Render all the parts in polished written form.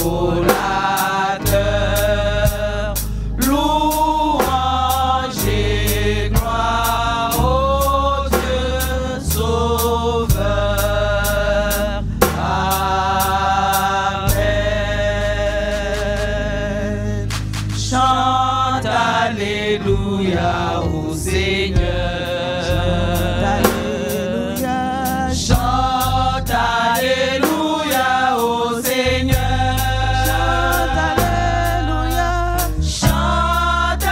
consolateur, louange et gloire au Dieu sauveur. Amen. Chante Alléluia au Seigneur. Chante Alléluia au Seigneur. Chante Alléluia. Chante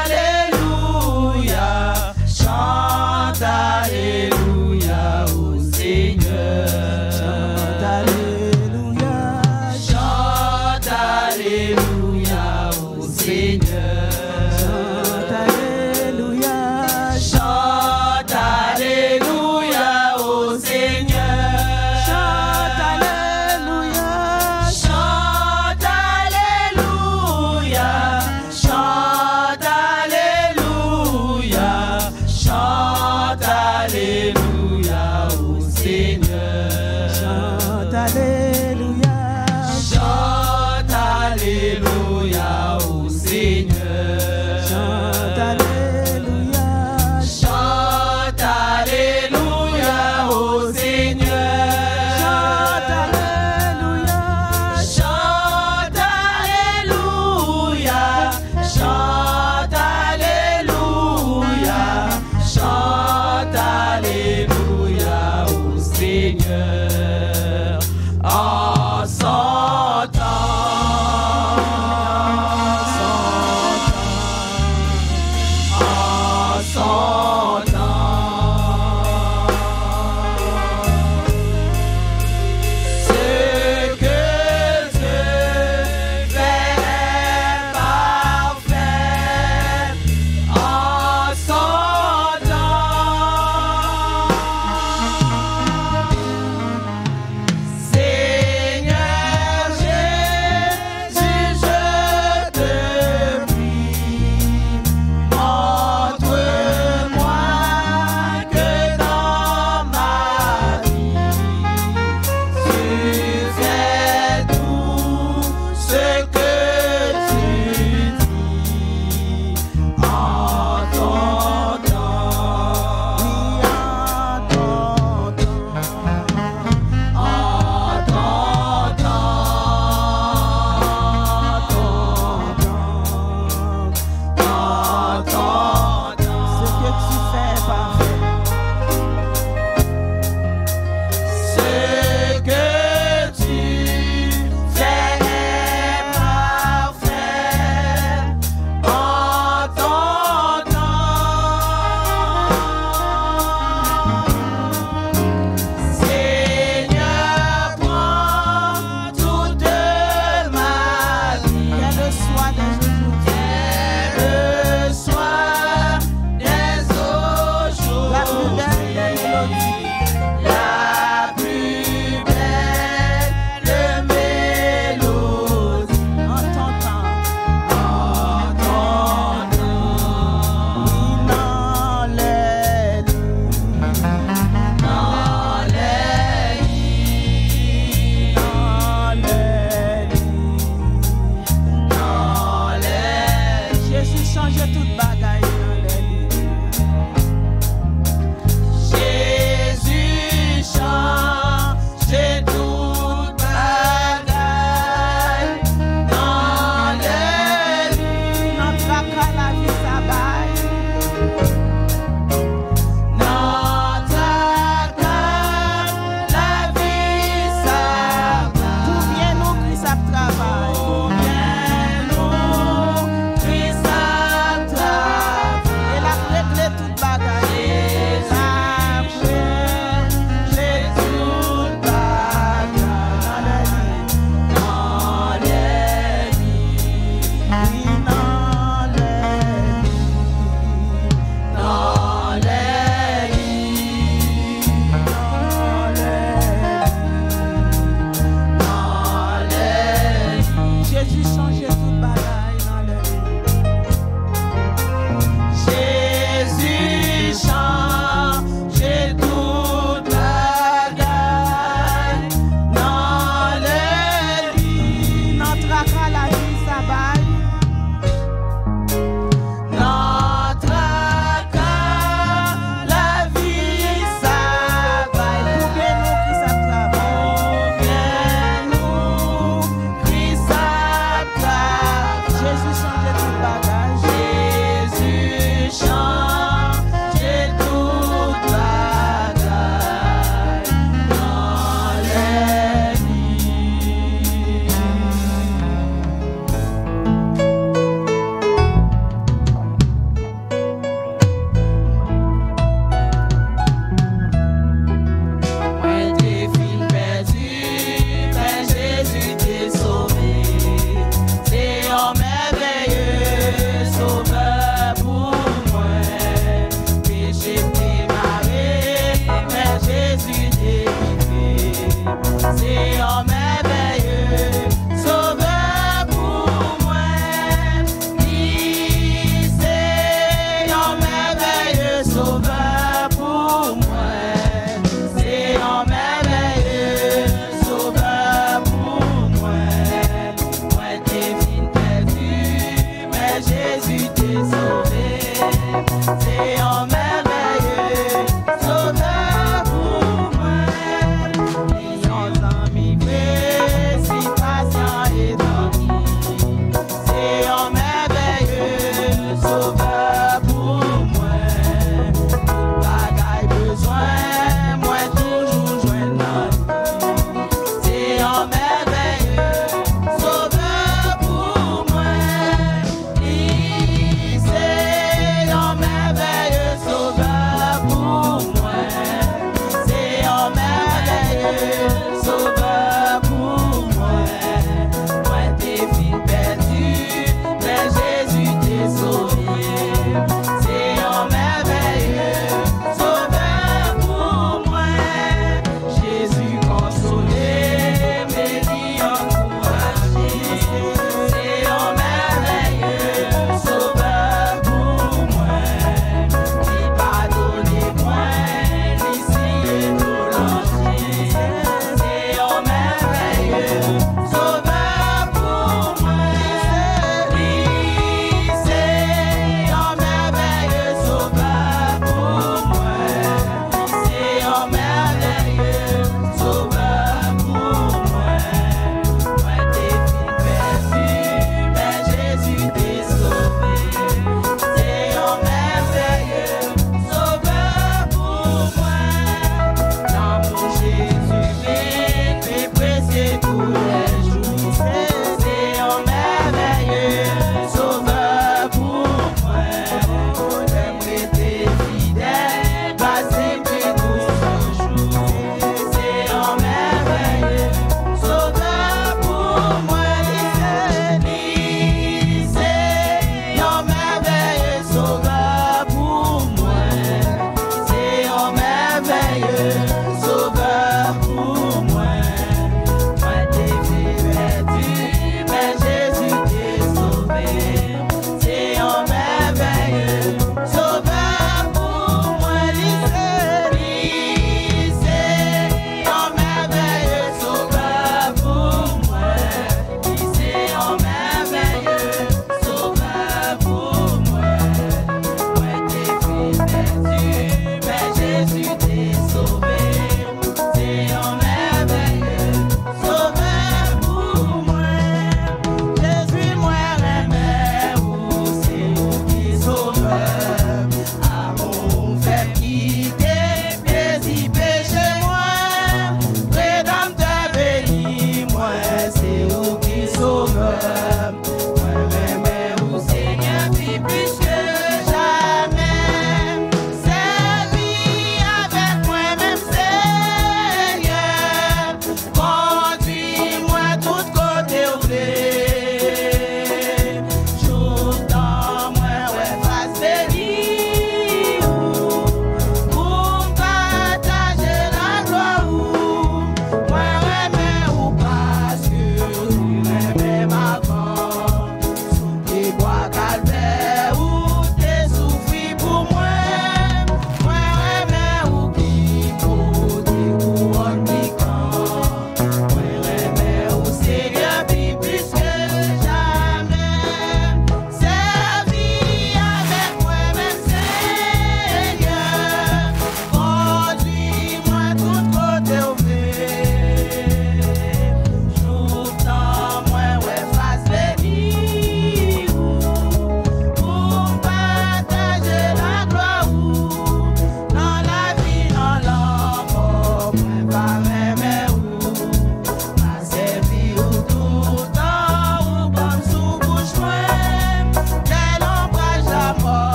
Alléluia. Chante Alléluia au Seigneur. Chante Alléluia. Chante Alléluia au Seigneur. Chante Alléluia au Seigneur. Chante Alléluia. Chante Alléluia. Chante Alléluia. Chante Alléluia au Seigneur. Chante Alléluia. Chante Alléluia au Seigneur. Chante Alléluia. Chante Alléluia au Seigneur. Chante Alléluia. Chante Alléluia. Chante Alléluia. Chante Alléluia au Seigneur. En son c'est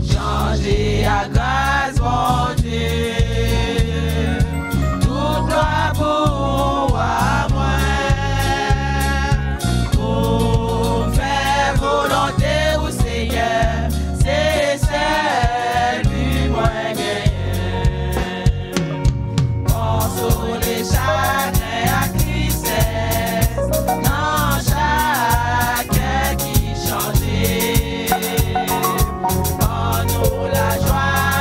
Changer à grâce, mon Dieu, toute gloire pour à moi, pour faire volonté au Seigneur, c'est celui moi gagne. Consoler chacun à tristesse, non chacun qui change. Oh nous la joie,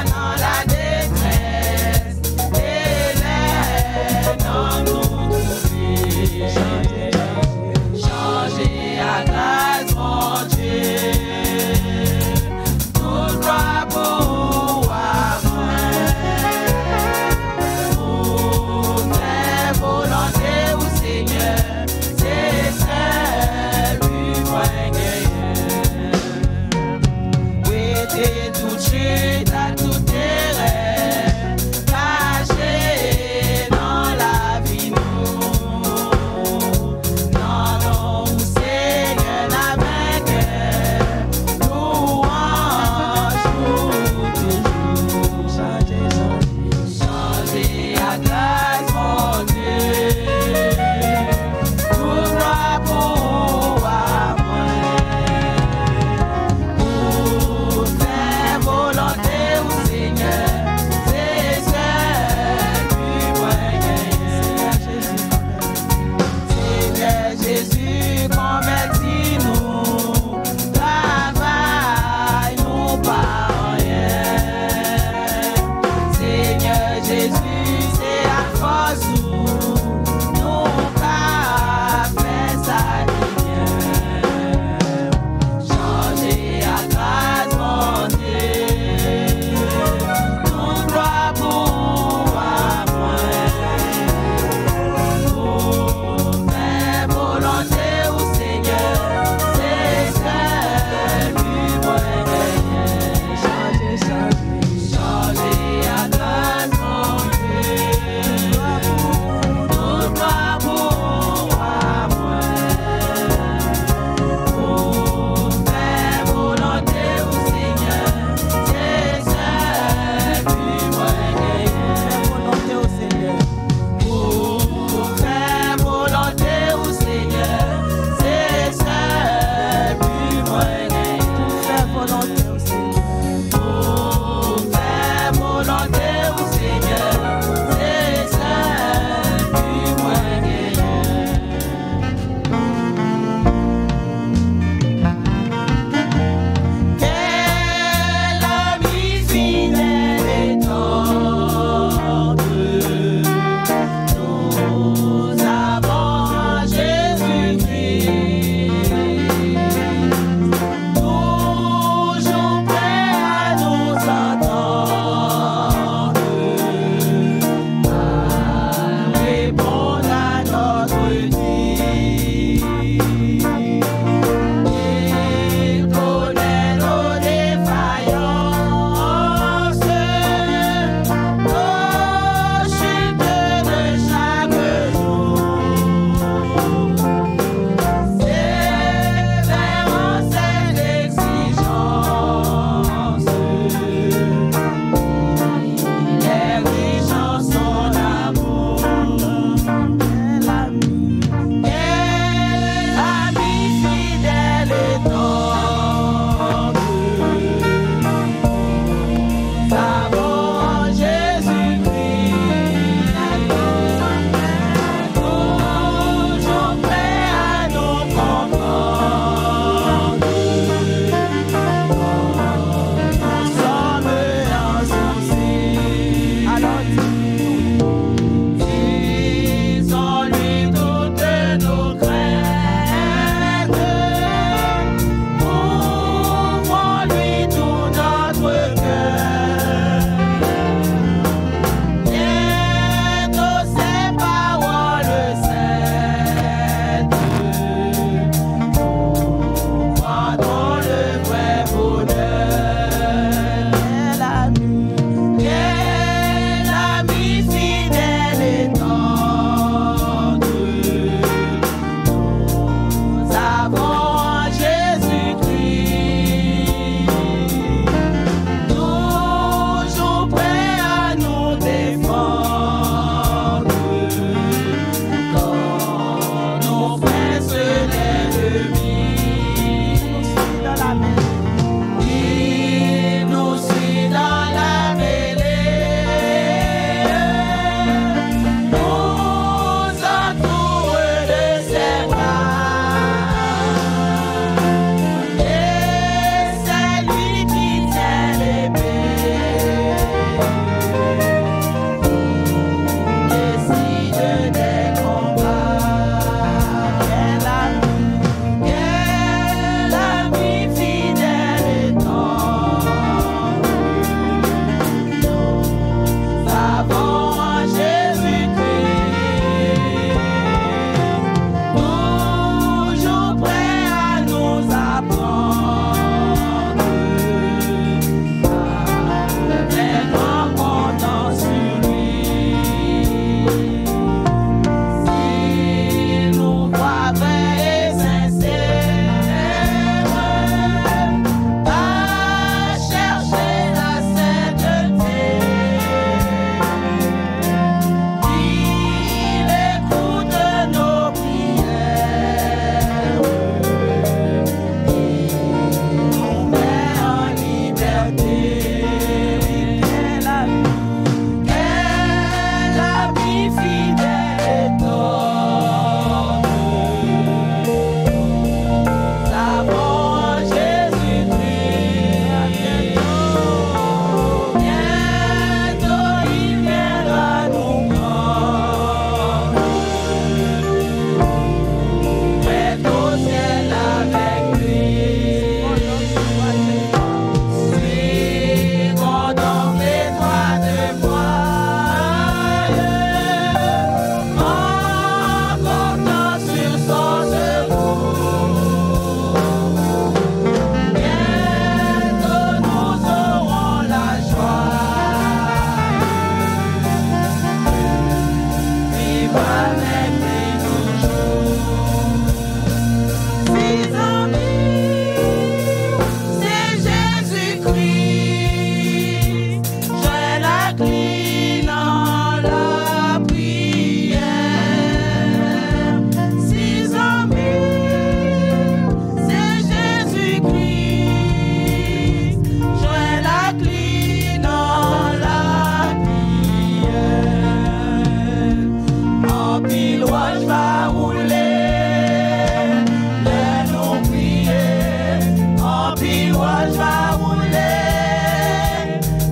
je vais rouler,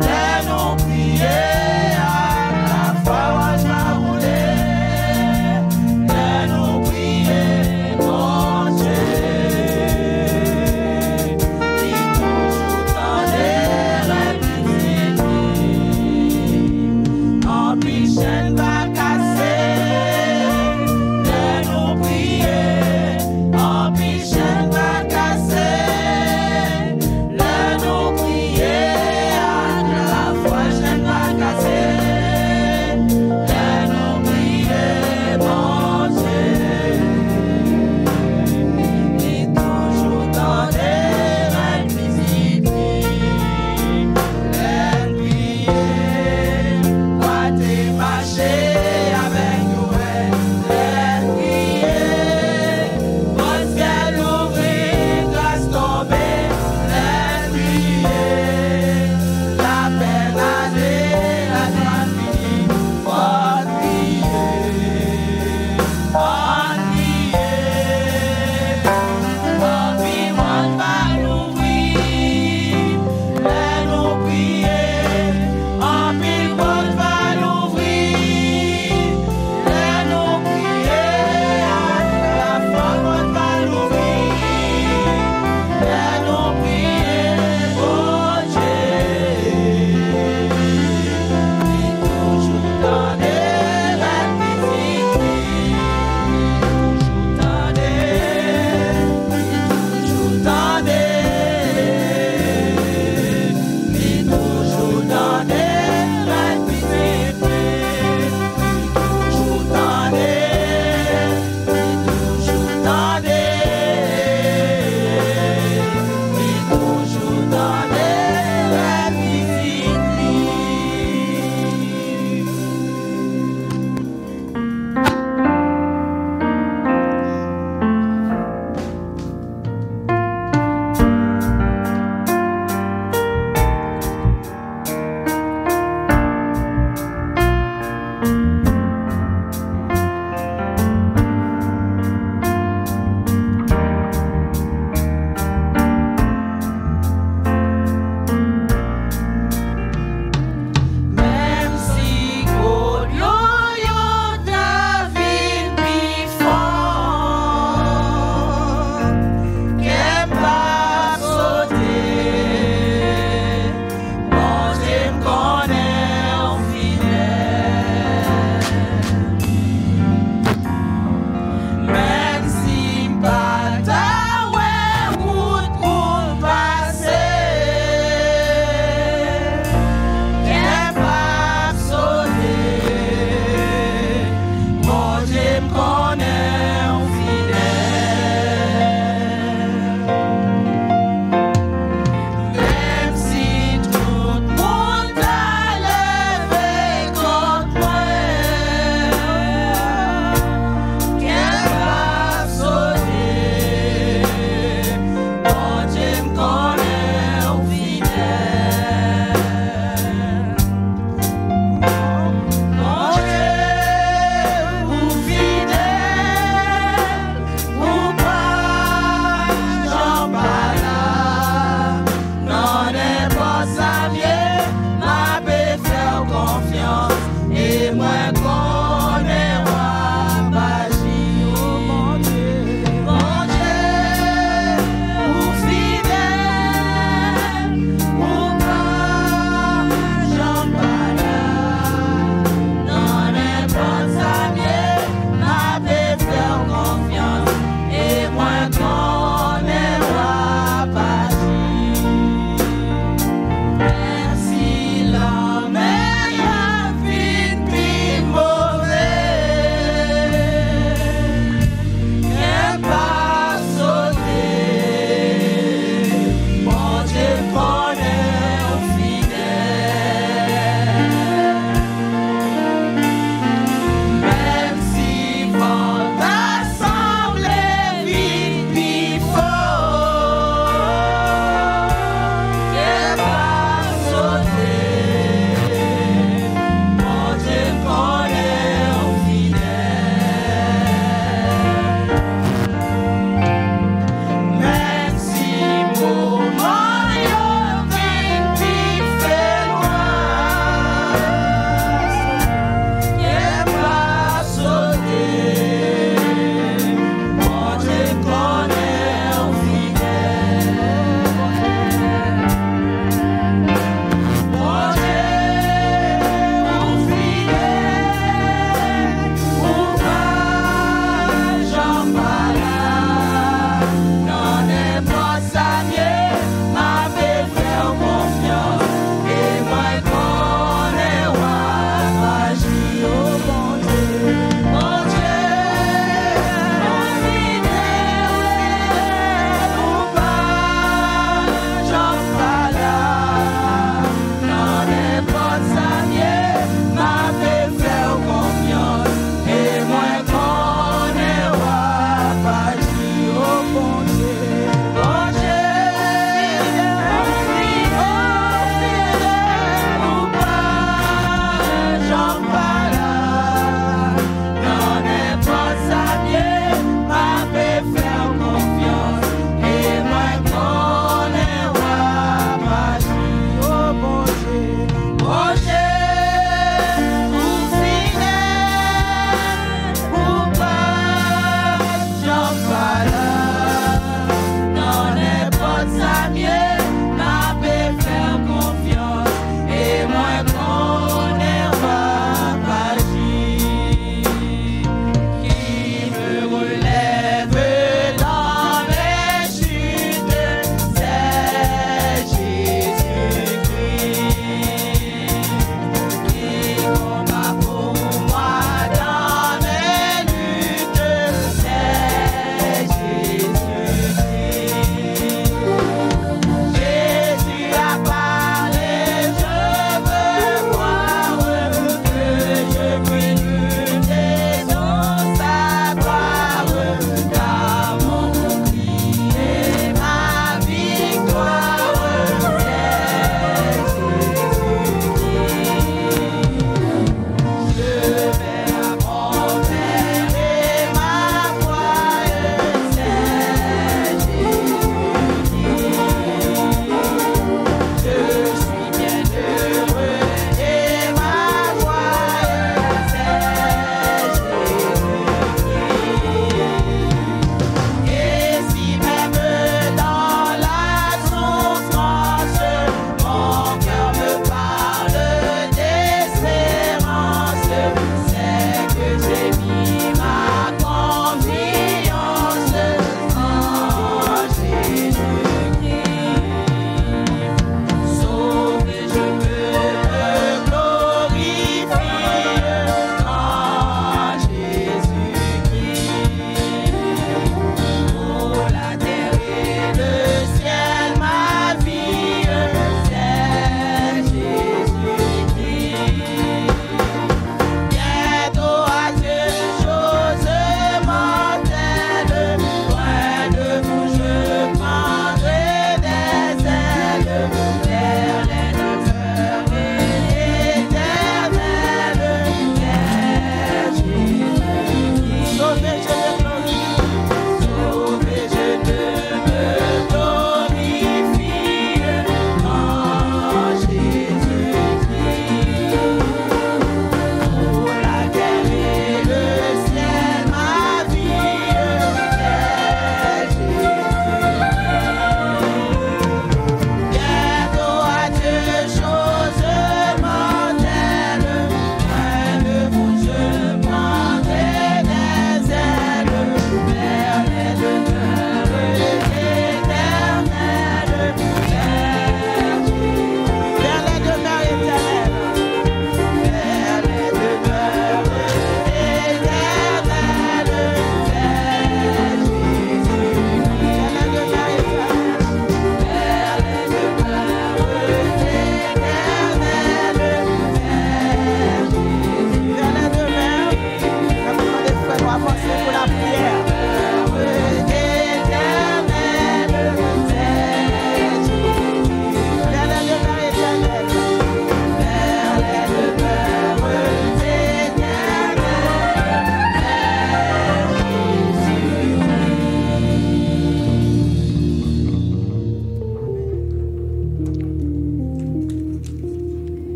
les nous prier, à la fois je vais rouler, les nous prier, mon Dieu, il toujours dans les répétitions, en pichaine va casser. Les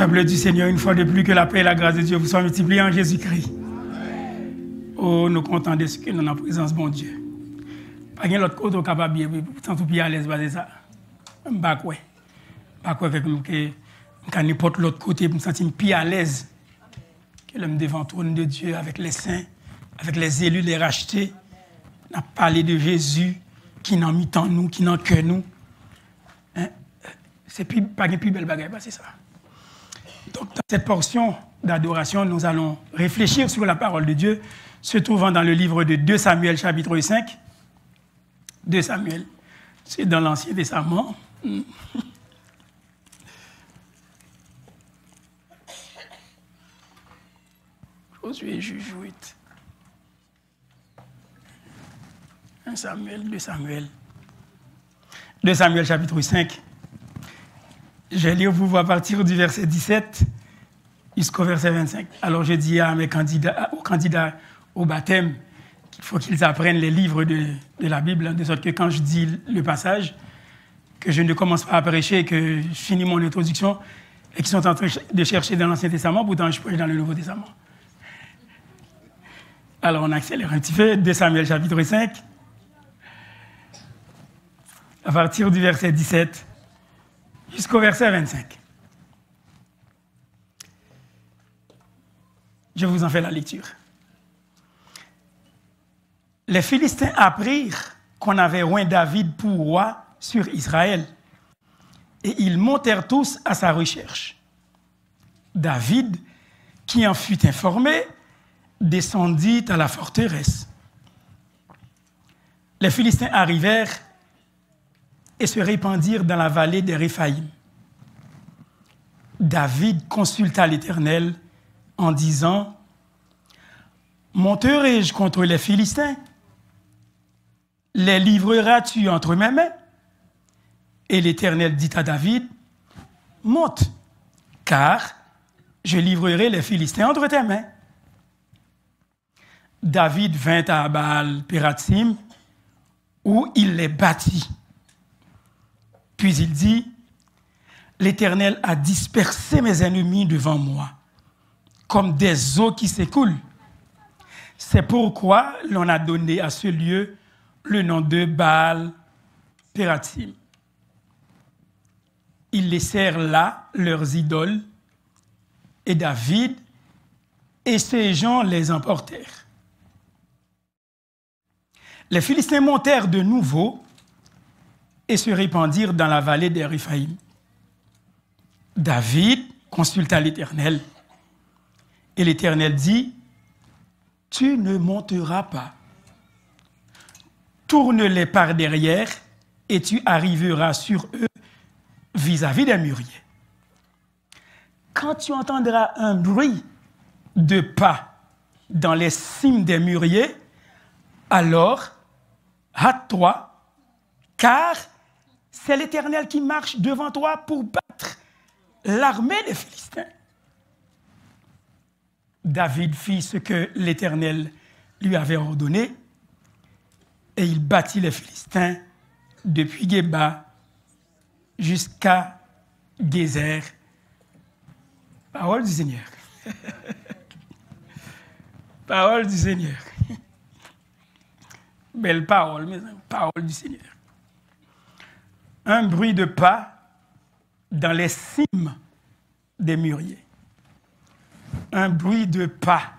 Peuple du Seigneur, une fois de plus, que la paix et la grâce de Dieu vous soient multipliées en Jésus-Christ. Oh, nous comptons de ce que nous sommes en présence, bon Dieu. Pas de l'autre côté, capable bien, pourtant tout à l'aise, c'est ça. Pas quoi. Pas quoi, que n'importe l'autre côté, pour me sentir plus à l'aise que l'homme devant le trône de Dieu, avec les saints, avec les élus, les rachetés. On a parlé de Jésus, qui n'a mis en nous, qui n'a que nous. Hein? C'est pas une plus belle bagaille, c'est ça. Donc, dans cette portion d'adoration, nous allons réfléchir sur la parole de Dieu, se trouvant dans le livre de 2 Samuel, chapitre 5. 2 Samuel, c'est dans l'Ancien Testament. Josué, Juge 8. 1 Samuel, 2 Samuel. 2 Samuel, chapitre 5. Je vais lire pour vous à partir du verset 17 jusqu'au verset 25. Alors je dis à mes candidats, aux candidats au baptême qu'il faut qu'ils apprennent les livres de la Bible, de sorte que quand je dis le passage, que je ne commence pas à prêcher, que je finis mon introduction, et qu'ils sont en train de chercher dans l'Ancien Testament, pourtant je prêche dans le Nouveau Testament. Alors on accélère un petit peu, 2 Samuel chapitre 5, à partir du verset 17 jusqu'au verset 25. Je vous en fais la lecture. Les Philistins apprirent qu'on avait oint David pour roi sur Israël, et ils montèrent tous à sa recherche. David, qui en fut informé, descendit à la forteresse. Les Philistins arrivèrent et se répandirent dans la vallée des Réphaïm. David consulta l'Éternel en disant : monterai-je contre les Philistins? Les livreras-tu entre mes mains? Et l'Éternel dit à David : monte, car je livrerai les Philistins entre tes mains. David vint à Baal-Pératsim, où il les battit. Puis il dit : l'Éternel a dispersé mes ennemis devant moi, comme des eaux qui s'écoulent. C'est pourquoi l'on a donné à ce lieu le nom de Baal-Pératsim. Ils laissèrent là leurs idoles, et David et ses gens les emportèrent. Les Philistins montèrent de nouveau et se répandirent dans la vallée des Réphaïm. David consulta l'Éternel, et l'Éternel dit : tu ne monteras pas. Tourne-les par derrière, et tu arriveras sur eux vis-à-vis des mûriers. Quand tu entendras un bruit de pas dans les cimes des mûriers, alors hâte-toi, car c'est l'Éternel qui marche devant toi pour battre l'armée des Philistins. David fit ce que l'Éternel lui avait ordonné, et il battit les Philistins depuis Géba jusqu'à Gézer. Parole du Seigneur. Parole du Seigneur. Belle parole, mais parole du Seigneur. Un bruit de pas dans les cimes des mûriers. Un bruit de pas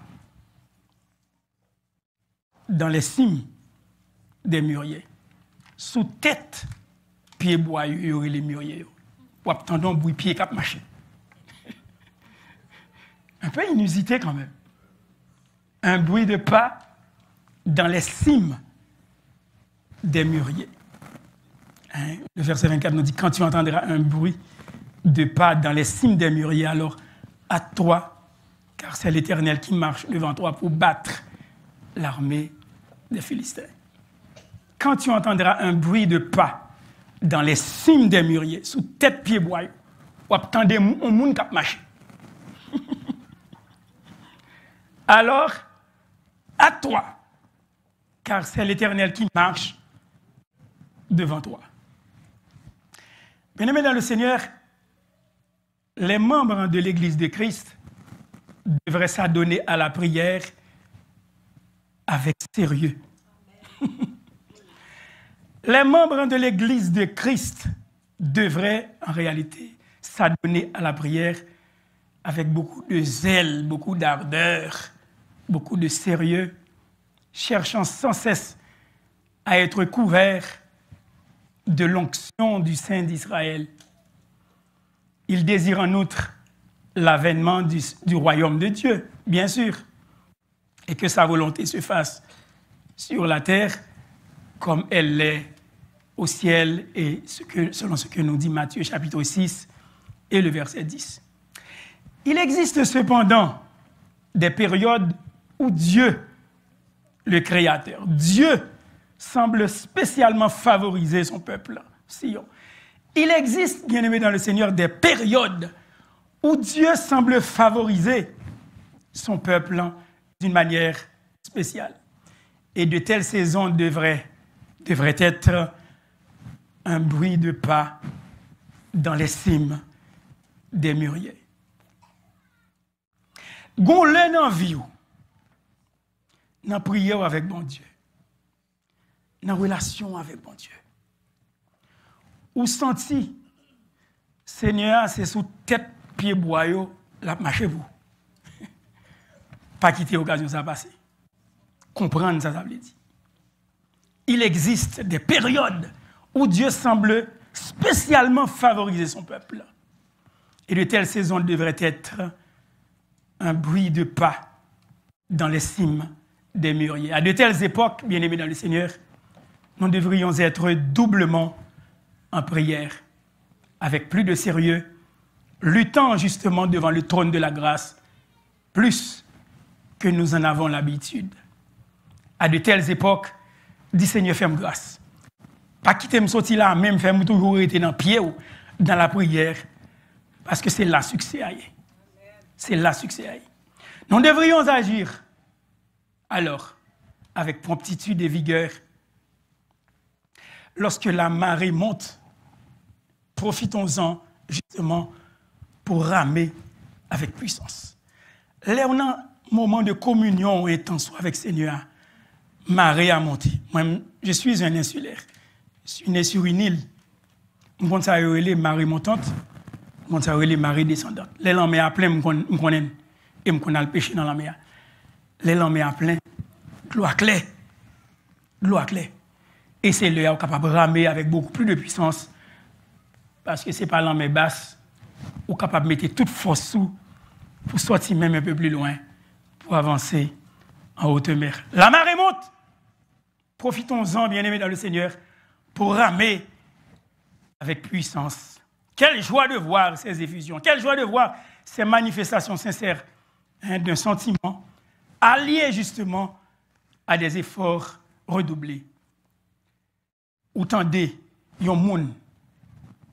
dans les cimes des mûriers. Sous tête, pied boyeux, il y aurait les mûriers. Ou attendons bruit pied cap marché. Un peu inusité quand même. Un bruit de pas dans les cimes des mûriers. Hein? Le verset 24 nous dit : quand tu entendras un bruit de pas dans les cimes des mûriers, alors hâte-toi, car c'est l'Éternel qui marche devant toi pour battre l'armée des Philistins. Quand tu entendras un bruit de pas dans les cimes des mûriers, sous tête pied boyau, ou attendez un monde qui marche. Alors, à toi, car c'est l'Éternel qui marche devant toi. Bien-aimés dans le Seigneur, les membres de l'Église de Christ devraient s'adonner à la prière avec sérieux. Les membres de l'Église de Christ devraient en réalité s'adonner à la prière avec beaucoup de zèle, beaucoup d'ardeur, beaucoup de sérieux, cherchant sans cesse à être couverts de l'onction du Saint d'Israël. Il désire en outre l'avènement du royaume de Dieu, bien sûr, et que sa volonté se fasse sur la terre comme elle l'est au ciel, et selon ce que nous dit Matthieu chapitre 6 et le verset 10. Il existe cependant des périodes où Dieu, le Créateur, Dieu semble spécialement favoriser son peuple, Sion. Il existe, bien-aimés dans le Seigneur, des périodes où Dieu semble favoriser son peuple d'une manière spéciale. Et de telles saisons devraient être un bruit de pas dans les cimes des mûriers. Gon l'un dans vie, dans prière avec bon Dieu, dans relation avec bon Dieu. Ou senti, Seigneur, c'est sous tête, pied, boyau, la marchez vous. Pas quitter l'occasion ça passer. Comprendre ça veut dire. Il existe des périodes où Dieu semble spécialement favoriser son peuple. Et de telles saisons devraient être un bruit de pas dans les cimes des mûriers. À de telles époques, bien-aimés dans le Seigneur, nous devrions être doublement en prière, avec plus de sérieux, luttant justement devant le trône de la grâce, plus que nous en avons l'habitude. À de telles époques, dis Seigneur, fais-moi grâce. Pas quitter me sortir là, même faire toujours être dans le pied ou dans la prière, parce que c'est là succès. C'est là succès. Nous devrions agir alors avec promptitude et vigueur. Lorsque la marée monte, profitons-en justement pour ramer avec puissance. Là, on a un moment de communion intense avec le Seigneur. Marée a monté. Moi, je suis un insulaire. Je suis né sur une île. Je pense à les marées montantes, je pense à les marées descendantes. Les lames à plein, je connais et je connais le péché dans la mer. Les lames à plein, l'eau à clair. L'eau à clair. Et c'est là où capable de ramer avec beaucoup plus de puissance, parce que ce n'est pas la mer basse, ou capable de mettre toute force sous pour sortir même un peu plus loin, pour avancer en haute mer. La marée monte. Profitons-en, bien-aimés dans le Seigneur, pour ramer avec puissance. Quelle joie de voir ces effusions, quelle joie de voir ces manifestations sincères d'un sentiment allié justement à des efforts redoublés. Ou tendez, yon moun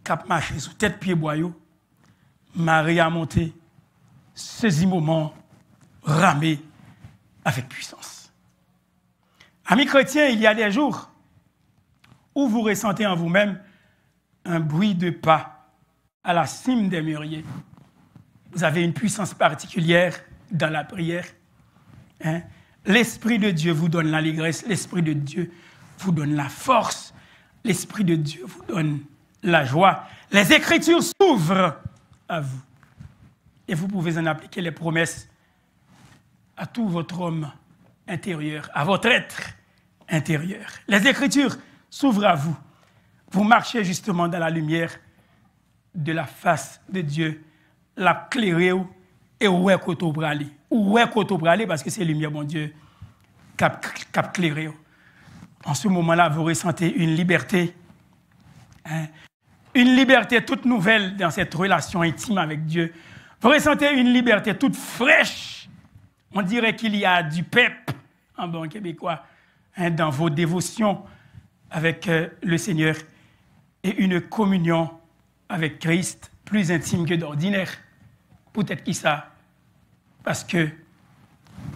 kap marché sous tête pied boyau, marée a monté, saisi moment, ramé avec puissance. Amis chrétiens, il y a des jours où vous ressentez en vous-même un bruit de pas à la cime des mûriers. Vous avez une puissance particulière dans la prière. L'Esprit de Dieu vous donne l'allégresse, l'Esprit de Dieu vous donne la force, l'Esprit de Dieu vous donne la joie. Les Écritures s'ouvrent à vous. Et vous pouvez en appliquer les promesses à tout votre homme intérieur, à votre être intérieur. Les Écritures s'ouvrent à vous. Vous marchez justement dans la lumière de la face de Dieu, la clairée et où est koto brali. Où est koto brali parce que c'est lumière, mon Dieu, cap clairé. En ce moment-là, vous ressentez une liberté, une liberté toute nouvelle dans cette relation intime avec Dieu. Vous ressentez une liberté toute fraîche. On dirait qu'il y a du pep, en bon québécois, dans vos dévotions avec le Seigneur et une communion avec Christ plus intime que d'ordinaire. Peut-être qui ça? Parce que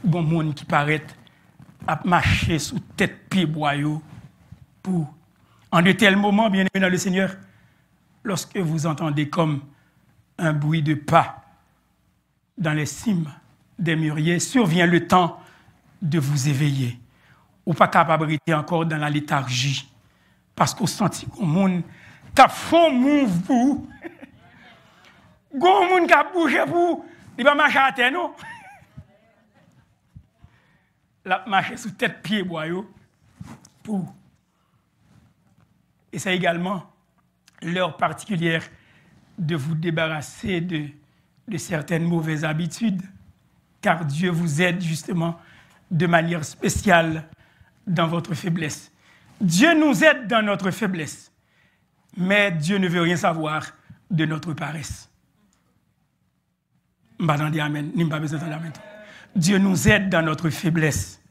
bon monde qui paraît à marcher sous tête pied boyau pour en de tels moments, bien aimés dans le Seigneur, lorsque vous entendez comme un bruit de pas dans les cimes des mûriers, survient le temps de vous éveiller. Ou pas capable de rester encore dans la léthargie. Parce qu'on senti qu'on monde qui font move pour. Gon monde qui a bougé pour. Il va marcher à terre, non? La marcher sous tête pied boyau pour. Et c'est également l'heure particulière de vous débarrasser de certaines mauvaises habitudes, car Dieu vous aide justement de manière spéciale dans votre faiblesse. Dieu nous aide dans notre faiblesse, mais Dieu ne veut rien savoir de notre paresse. Amen. Dieu nous aide dans notre faiblesse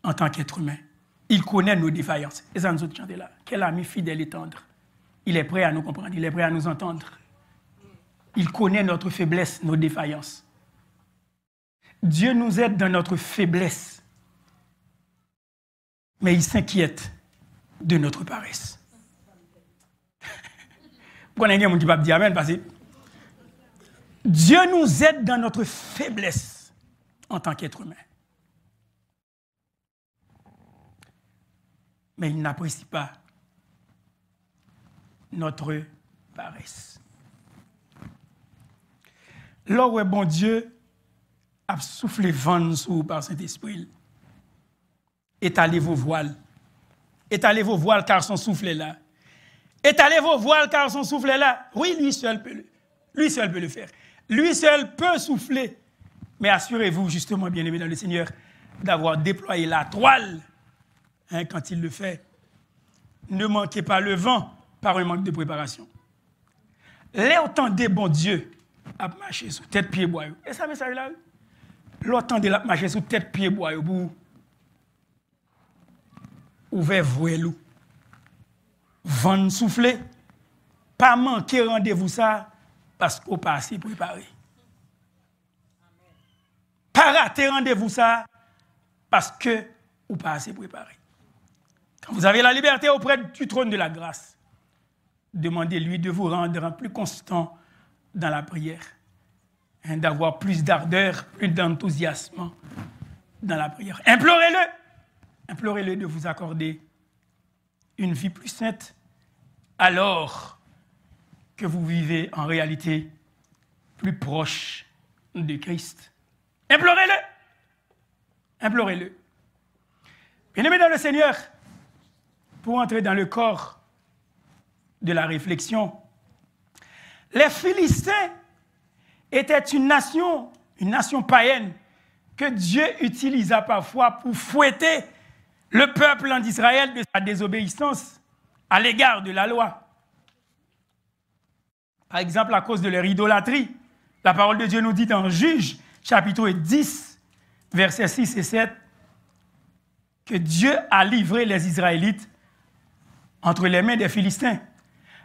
en tant qu'être humain. Il connaît nos défaillances. Et ça nous a chanté là. Quel ami fidèle et tendre. Il est prêt à nous comprendre, il est prêt à nous entendre. Il connaît notre faiblesse, nos défaillances. Dieu nous aide dans notre faiblesse, mais il s'inquiète de notre paresse. Vous connaissez quelqu'un qui va dire amen parce que Dieu nous aide dans notre faiblesse en tant qu'être humain. Mais il n'apprécie pas notre paresse. Là où bon Dieu a soufflé vent sous par Saint-Esprit, étalez vos voiles. Étalez vos voiles car son souffle est là. Étalez vos voiles car son souffle est là. Oui, lui seul peut le faire. Lui seul peut souffler. Mais assurez-vous, justement, bien-aimés dans le Seigneur, d'avoir déployé la toile quand il le fait. Ne manquez pas le vent par un manque de préparation. L'autant des bons dieux à marcher sous tête pied bois. Et ça message là, l'autant de la marcher sous tête pied bois pour ouvert voilou. Vent souffler, pas manquer rendez-vous ça parce qu'on pas assez préparé. Pas rater rendez-vous ça parce que ou pas assez préparé. Quand vous avez la liberté auprès du trône de la grâce, demandez-lui de vous rendre plus constant dans la prière, d'avoir plus d'ardeur, plus d'enthousiasme dans la prière. Implorez-le de vous accorder une vie plus sainte alors que vous vivez en réalité plus proche de Christ. Implorez-le. Bien-aimés dans le Seigneur, pour entrer dans le corps de la réflexion, les Philistins étaient une nation païenne que Dieu utilisa parfois pour fouetter le peuple d'Israël de sa désobéissance à l'égard de la loi. Par exemple, à cause de leur idolâtrie. La parole de Dieu nous dit dans Juges, chapitre 10, versets 6 et 7, que Dieu a livré les Israélites entre les mains des Philistins.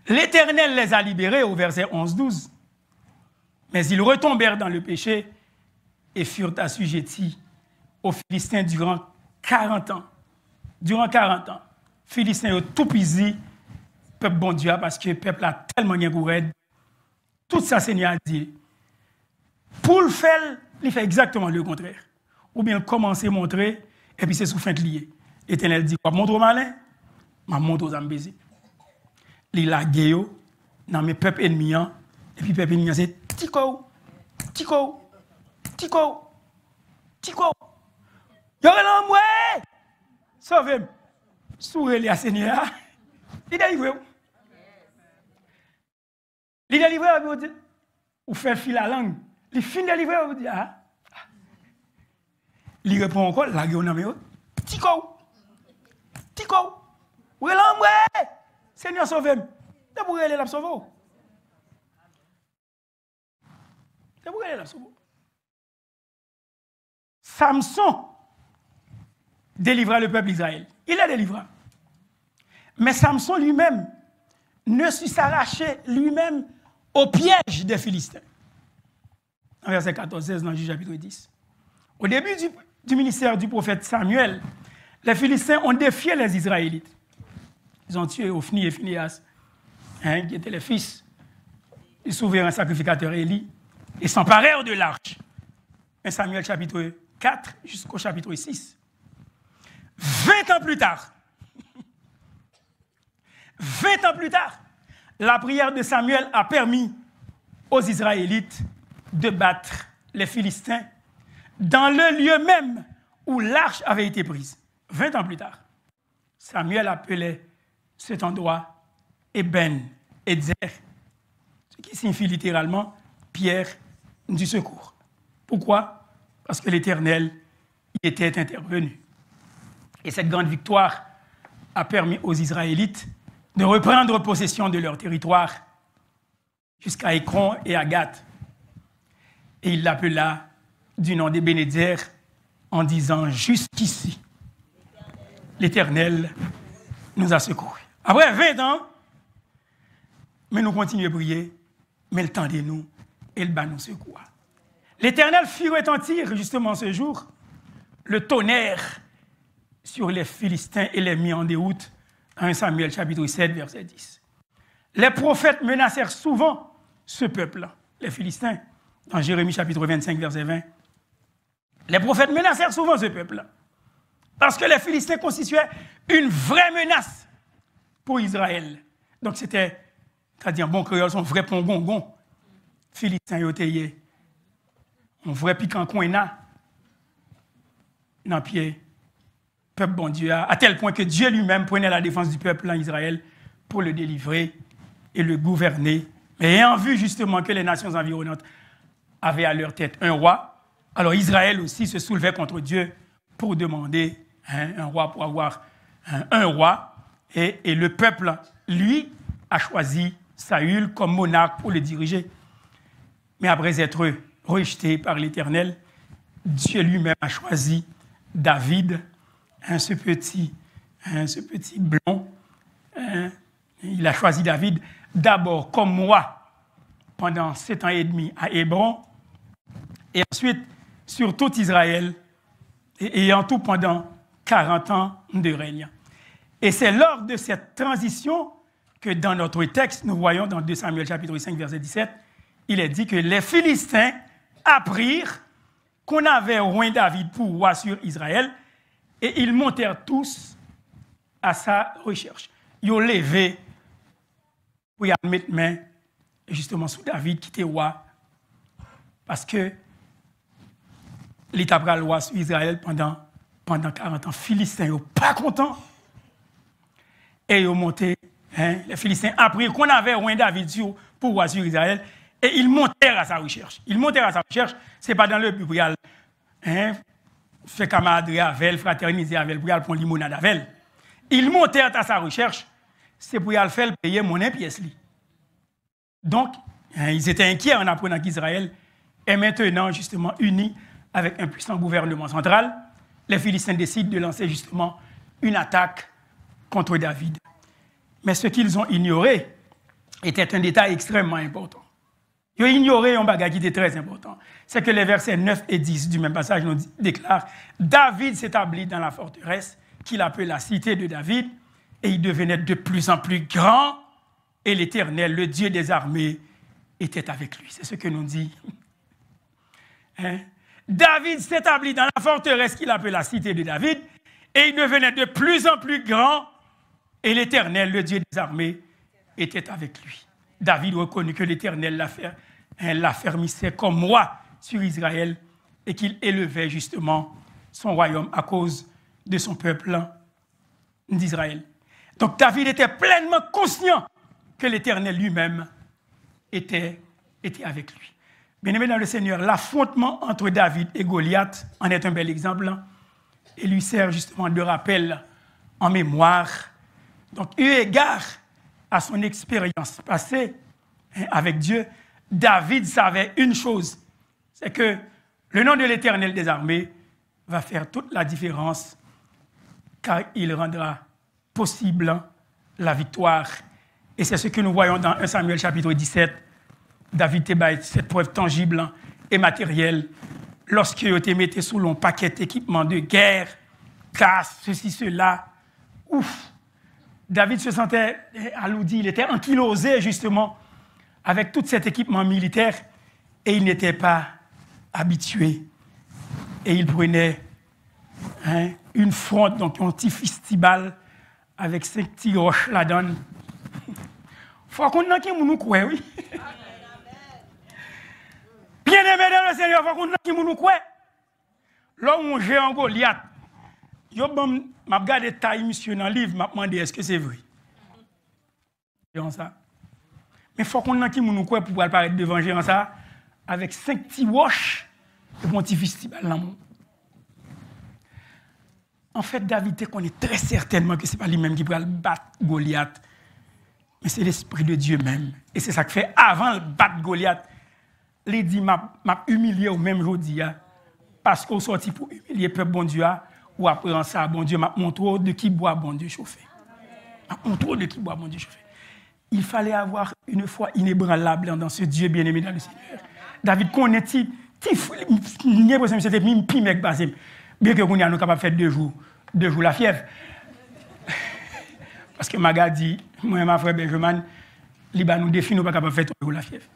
L'Éternel les a libérés au verset 11-12. Mais ils retombèrent dans le péché et furent assujettis aux Philistins durant 40 ans. Durant 40 ans, Philistins ont tout pisé, peuple bon Dieu, parce que le peuple a tellement bien pour aide. Tout ça, Seigneur a dit. Pour le faire, il fait exactement le contraire. Ou bien commencer à montrer, et puis c'est sous fin de lié. L'Éternel dit, montre au malin, ma montre aux ambézés. Il a guéo dans mes peuples ennemis, et puis peuple ennemi, c'est Tico. Y'aurait l'homme, ouais! Sauvez-moi. Sourez-les à Seigneur. Il est livré. Il est livré, ou fait fil à langue. Il finit de livrer, vous dit, ah. Il répond encore, la gueule, mais Tico. Où est l'homme, ouais? Seigneur, sauvez-moi. D'abord, elle est là, sauve. Samson délivra le peuple d'Israël. Il est délivré. Mais Samson lui-même ne sut s'arracher lui-même au piège des Philistins. En verset 14-16 dans Juge chapitre 10. Au début du ministère du prophète Samuel, les Philistins ont défié les Israélites. Ils ont tué Ophni et Phinehas, qui étaient les fils du souverain sacrificateur Élie et s'emparèrent de l'arche. 1 Samuel chapitre 4 jusqu'au chapitre 6. 20 ans plus tard, 20 ans plus tard, la prière de Samuel a permis aux Israélites de battre les Philistins dans le lieu même où l'arche avait été prise. 20 ans plus tard, Samuel appelait cet endroit Eben-Ezer, ce qui signifie littéralement pierre du secours. Pourquoi? Parce que l'Éternel y était intervenu. Et cette grande victoire a permis aux Israélites de reprendre possession de leur territoire jusqu'à Écron et à Gath. Et il l'appela du nom d'Eben-Ezer en disant « Jusqu'ici, l'Éternel nous a secourus. » Après 20 ans, mais nous continuons à prier, mais le temps de nous, il bat nous secours. L'Éternel fit retentir justement ce jour le tonnerre sur les Philistins et les mit en déroute dans 1 Samuel chapitre 7, verset 10. Les prophètes menacèrent souvent ce peuple, les Philistins, dans Jérémie chapitre 25, verset 20. Les prophètes menacèrent souvent ce peuple parce que les Philistins constituaient une vraie menace pour Israël. Donc c'était, c'est-à-dire bon créole, son vrai pongongon. Philistins yotéyé, un vrai piquant coina dans pied peuple bon Dieu, à tel point que Dieu lui-même prenait la défense du peuple en Israël pour le délivrer et le gouverner. Mais ayant vu justement que les nations environnantes avaient à leur tête un roi, alors Israël aussi se soulevait contre Dieu pour demander un roi, pour avoir un roi. Et le peuple, lui, a choisi Saül comme monarque pour le diriger. Mais après être rejeté par l'Éternel, Dieu lui-même a choisi David, ce petit blond. Il a choisi David d'abord comme roi pendant 7 ans et demi à Hébron, et ensuite sur tout Israël, et en tout pendant 40 ans de règne. Et c'est lors de cette transition que dans notre texte, nous voyons dans 2 Samuel chapitre 5, verset 17, il est dit que les Philistins apprirent qu'on avait oint David pour roi sur Israël, et ils montèrent tous à sa recherche. Ils ont levé pour y mettre main justement sous David qui était roi, parce que l'État pris le roi sur Israël pendant 40 ans. Les Philistins n'étaient pas contents. Et ils ont monté, les Philistins apprirent qu'on avait oint David pour roi sur Israël, et ils montèrent à sa recherche. Ils montèrent à sa recherche, ce n'est pas dans le but pour faire camaraderie avec, fraterniser avec, pour prendre limonade avec. Ils montèrent à sa recherche, c'est pour le faire payer mon pièce. Donc, ils étaient inquiets en apprenant qu'Israël est maintenant justement uni avec un puissant gouvernement central. Les Philistins décident de lancer justement une attaque contre David. Mais ce qu'ils ont ignoré était un détail extrêmement important. Ils ont ignoré un bagage qui était très important. C'est que les versets 9 et 10 du même passage nous déclarent « David s'établit dans la forteresse qu'il appelle la cité de David, et il devenait de plus en plus grand, et l'Éternel, le Dieu des armées, était avec lui. » C'est ce que nous dit. David s'établit dans la forteresse qu'il appelle la cité de David, et il devenait de plus en plus grand, et l'Éternel, le Dieu des armées, était avec lui. David reconnut que l'Éternel l'affermissait comme roi sur Israël et qu'il élevait justement son royaume à cause de son peuple d'Israël. Donc David était pleinement conscient que l'Éternel lui-même était avec lui. Bien-aimé dans le Seigneur, l'affrontement entre David et Goliath en est un bel exemple et lui sert justement de rappel en mémoire. Donc, eu égard à son expérience passée avec Dieu, David savait une chose, c'est que le nom de l'Éternel des armées va faire toute la différence car il rendra possible la victoire. Et c'est ce que nous voyons dans 1 Samuel chapitre 17. David te cette preuve tangible et matérielle lorsqu'il était mis sous l'on paquet d'équipements de guerre, casse, ceci, cela. Ouf! David se sentait alourdi, il était ankylosé justement avec tout cet équipement militaire et il n'était pas habitué. Et il prenait une fronde, donc un petit festival avec 5 petits roches là-dedans. Faut qu'on ait qui nous croit, oui. Bien aimé dans le Seigneur, faut qu'on ait qui nous croit. Là où on gère en Goliath, je m'a regardé taille monsieur dans le livre, m'a demandé est-ce que c'est vrai. Ça. Mais il faut qu'on ait qui nous croit pour pouvoir paraître devant géant ça avec 5 petits roches et un petit festival là. En fait, David connaît très certainement que ce n'est pas lui-même qui va battre Goliath, mais c'est l'Esprit de Dieu même. Et c'est ça que fait avant de battre Goliath. Il dit, m'a humilié au même jour, parce qu'on sortit pour humilier le peuple bon Dieu, ou après ça, bon Dieu m'a montré de qui boit bon Dieu chauffé. M'a montré de qui boit bon Dieu chauffé. Il fallait avoir une foi inébranlable dans ce Dieu bien-aimé dans le Seigneur. David connaît-il, il a l'impression que c'était un petit mec basé. Bien que nous sommes capables de faire 2 jours la fièvre. Parce que Maga dit, moi et ma frère Benjamin, nous défi, nous ne sommes pas capables de faire 3 jours la fièvre.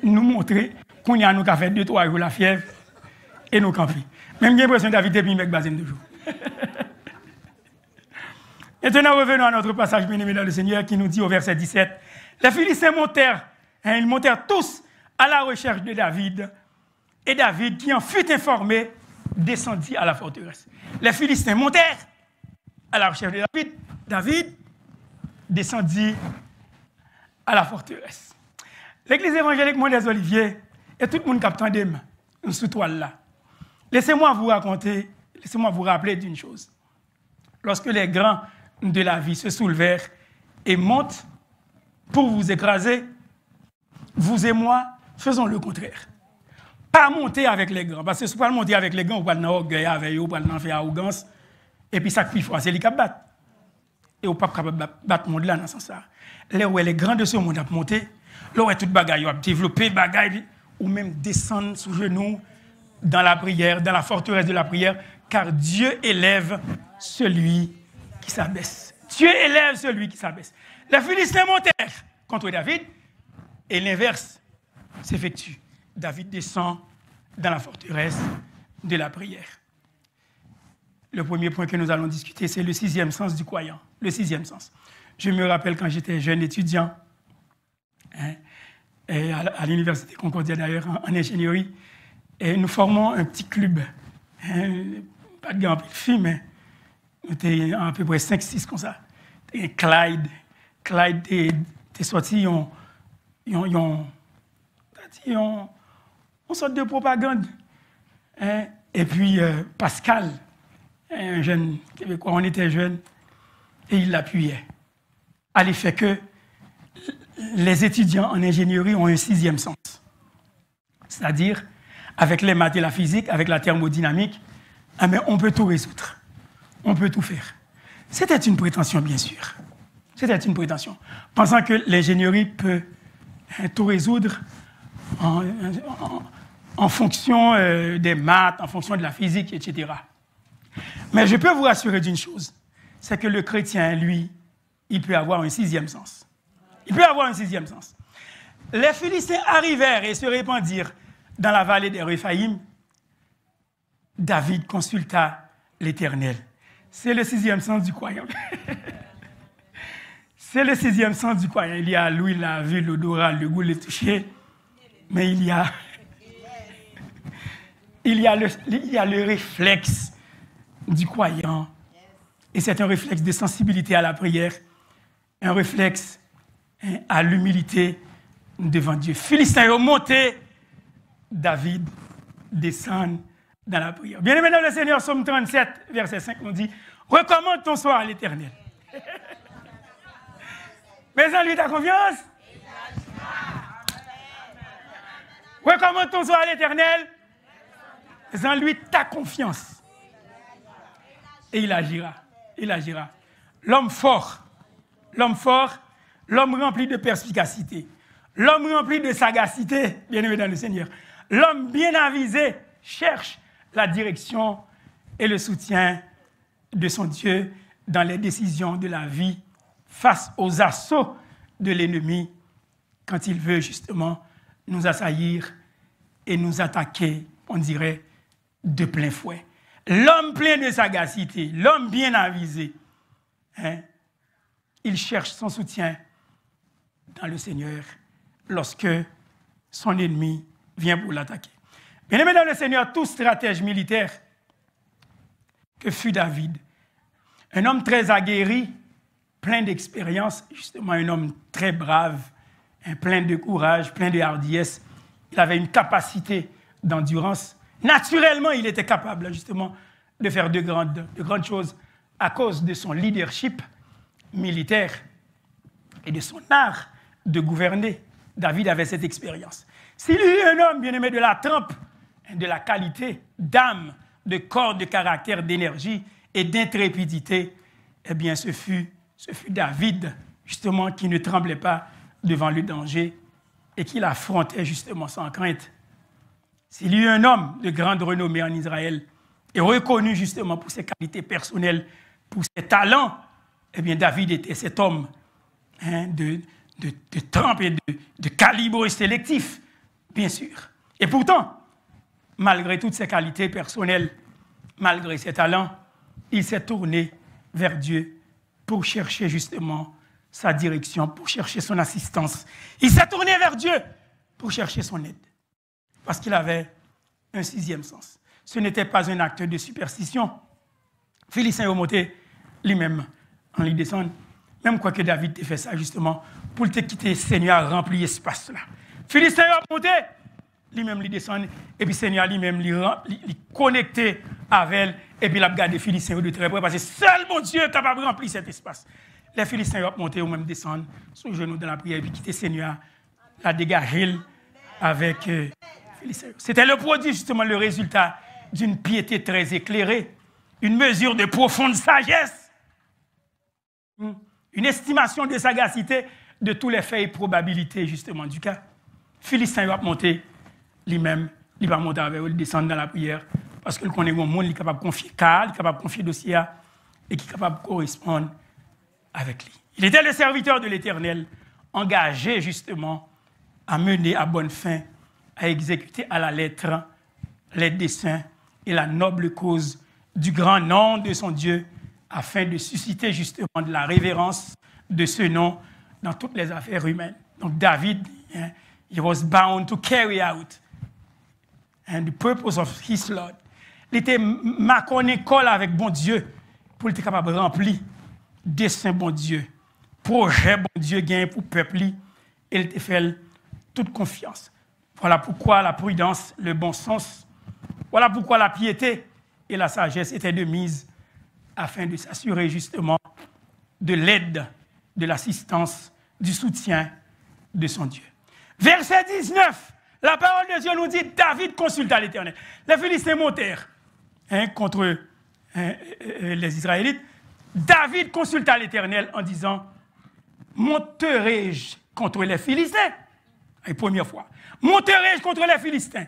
Nous montrer qu'on y a nous fait 2-3 jours la fièvre et nous camper. Même j'ai l'impression que David est un mec basé 2 jours. Maintenant, revenons à notre passage bien-aimé dans le Seigneur qui nous dit au verset 17, les Philistins montèrent, ils montèrent tous à la recherche de David. Et David, qui en fut informé, descendit à la forteresse. Les Philistins montèrent à la recherche de David. David descendit à la forteresse. L'église évangélique Mondes Olivier et tout le monde captant des mains sous toile là. Laissez-moi vous raconter, laissez-moi vous rappeler d'une chose. Lorsque les grands de la vie se soulevèrent et montent pour vous écraser, vous et moi faisons le contraire. Pas monter avec les grands, parce que si vous monter avec les grands, vous allez orgueil avec eux, vous allez faire arrogance, et puis ça qui faut, c'est les qui battent. Et vous n'êtes pas capable de battre le monde là dans ce sens. Là où les grands de ce monde ont monté, là où tout le bagaille a développé, ou même descendre sous genoux dans la prière, dans la forteresse de la prière, car Dieu élève celui qui s'abaisse. Dieu élève celui qui s'abaisse. Les Philistins montèrent contre David, et l'inverse s'effectue. David descend dans la forteresse de la prière. Le premier point que nous allons discuter, c'est le 6e sens du croyant. Le 6e sens. Je me rappelle quand j'étais jeune étudiant, et à l'Université Concordia d'ailleurs, en ingénierie, et nous formons un petit club. Pas de grand filles, mais nous étions à peu près 5-6 comme ça. Et Clyde est sorti, on sort de propagande. Et puis Pascal, un jeune Québécois, on était jeunes, et il l'appuyait. À l'effet que les étudiants en ingénierie ont un 6e sens. C'est-à-dire, avec les maths et la physique, avec la thermodynamique, mais on peut tout résoudre. On peut tout faire. C'était une prétention, bien sûr. C'était une prétention. Pensant que l'ingénierie peut tout résoudre en fonction des maths, en fonction de la physique, etc. Mais je peux vous rassurer d'une chose, c'est que le chrétien, lui, il peut avoir un 6e sens. Il peut avoir un 6e sens. Les Philistins arrivèrent et se répandirent dans la vallée des Réphaïm. David consulta l'Éternel. C'est le 6e sens du croyant. C'est le 6e sens du croyant. Il y a l'ouïe, la vue, l'odorat, le goût, le toucher. Mais il y a le réflexe du croyant. Et c'est un réflexe de sensibilité à la prière, un réflexe à l'humilité devant Dieu. Philistins ont monté, David descend dans la prière. Bien aimé dans le Seigneur, Psaume 37, verset 5 nous dit, recommande ton sort à l'Éternel. Mais en lui ta confiance. Recommande ton sort à l'Éternel. Mais en lui ta confiance. Et il agira. Il agira. L'homme fort, l'homme rempli de perspicacité, l'homme rempli de sagacité, bien aimé dans le Seigneur, l'homme bien avisé cherche la direction et le soutien de son Dieu dans les décisions de la vie face aux assauts de l'ennemi quand il veut justement nous assaillir et nous attaquer, on dirait, de plein fouet. L'homme plein de sagacité, l'homme bien avisé, il cherche son soutien dans le Seigneur lorsque son ennemi vient pour l'attaquer. Bien-aimés dans le Seigneur, tout stratège militaire que fut David, un homme très aguerri, plein d'expérience, justement un homme très brave, plein de courage, plein de hardiesse. Il avait une capacité d'endurance. Naturellement, il était capable justement de faire de grandes choses à cause de son leadership militaire et de son art de gouverner. David avait cette expérience. S'il y eut un homme bien-aimé de la trempe, de la qualité, d'âme, de corps, de caractère, d'énergie et d'intrépidité, eh bien ce fut David, justement, qui ne tremblait pas devant le danger et qui l'affrontait justement sans crainte. S'il y eut un homme de grande renommée en Israël et reconnu justement pour ses qualités personnelles, pour ses talents, eh bien David était cet homme de trempe et de calibre sélectif, bien sûr. Et pourtant, malgré toutes ses qualités personnelles, malgré ses talents, il s'est tourné vers Dieu pour chercher justement sa direction, pour chercher son assistance. Il s'est tourné vers Dieu pour chercher son aide. Parce qu'il avait un sixième sens. Ce n'était pas un acte de superstition. Philistin est monté lui-même en lui descendre. Même quoi que David ait fait ça justement pour te quitter, Seigneur rempli l'espace là. Philistin est monté lui-même lui descendre et puis Seigneur lui-même lui connecté avec elle et puis il a gardé Philistin de très près parce que seul mon Dieu est capable de remplir cet espace. Les Philistins ont monté ou même descendre sous genoux dans la prière et puis quitter Seigneur, la dégager avec Philistins. C'était le produit justement le résultat d'une piété très éclairée, une mesure de profonde sagesse, une estimation de sagacité de tous les faits et probabilités justement du cas. Philistin va monter lui-même, il va monter avec eux, il descend dans la prière parce qu'il connaît mon monde, il est capable de confier cas, il est capable de confier dossier et qui est capable de correspondre avec lui. Il était le serviteur de l'Éternel, engagé justement à mener à bonne fin, à exécuter à la lettre les desseins et la noble cause du grand nom de son Dieu, afin de susciter justement de la révérence de ce nom dans toutes les affaires humaines. Donc David, he was bound to carry out the purpose of his Lord. Il était maconné colle avec bon Dieu pour être capable de remplir dessein bon Dieu, projet bon Dieu gain pour le peuple, il te fait toute confiance. Voilà pourquoi la prudence, le bon sens, voilà pourquoi la piété et la sagesse étaient de mise afin de s'assurer justement de l'aide, de l'assistance, du soutien de son Dieu. Verset 19, la parole de Dieu nous dit, David consulta l'Éternel. Les Philistins montèrent contre les Israélites. David consulta l'Éternel en disant, monterai-je contre les Philistins? La première fois. Monterai-je contre les Philistins?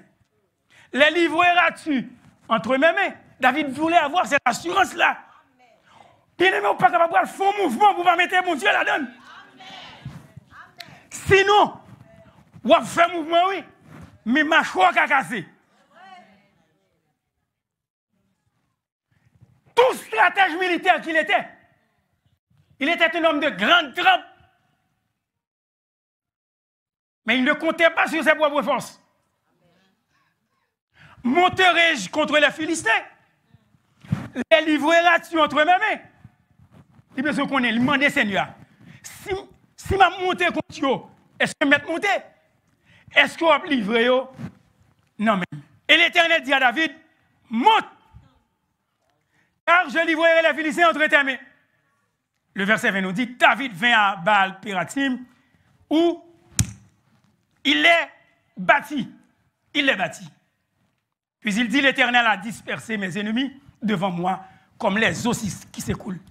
Les livreras-tu entre mes mains? David voulait avoir cette assurance-là. Bien aimé, on n'est pas capable de faire un mouvement pour mettre mon Dieu là-dedans. Sinon, on va faire un mouvement, oui, mais ma choix a cassé. Tout stratège militaire qu'il était, il était un homme de grande trempe. Mais il ne comptait pas sur ses propres forces. Monterai-je contre les Philistins? Les livreras-tu entre mes mains? Il peut se connaître, il demande Seigneur. Si ma monté contre eux, est-ce que je vais monter? Est-ce que je vais livrer eux? Non, mais. Et l'Éternel dit à David, monte! Car je livrerai les Philistins entre tes mains. Le verset 20 nous dit, David vint à Baal-Pératim, où il est bâti. Il est bâti. Puis il dit, l'Éternel a dispersé mes ennemis devant moi, comme les eaux qui s'écoulent.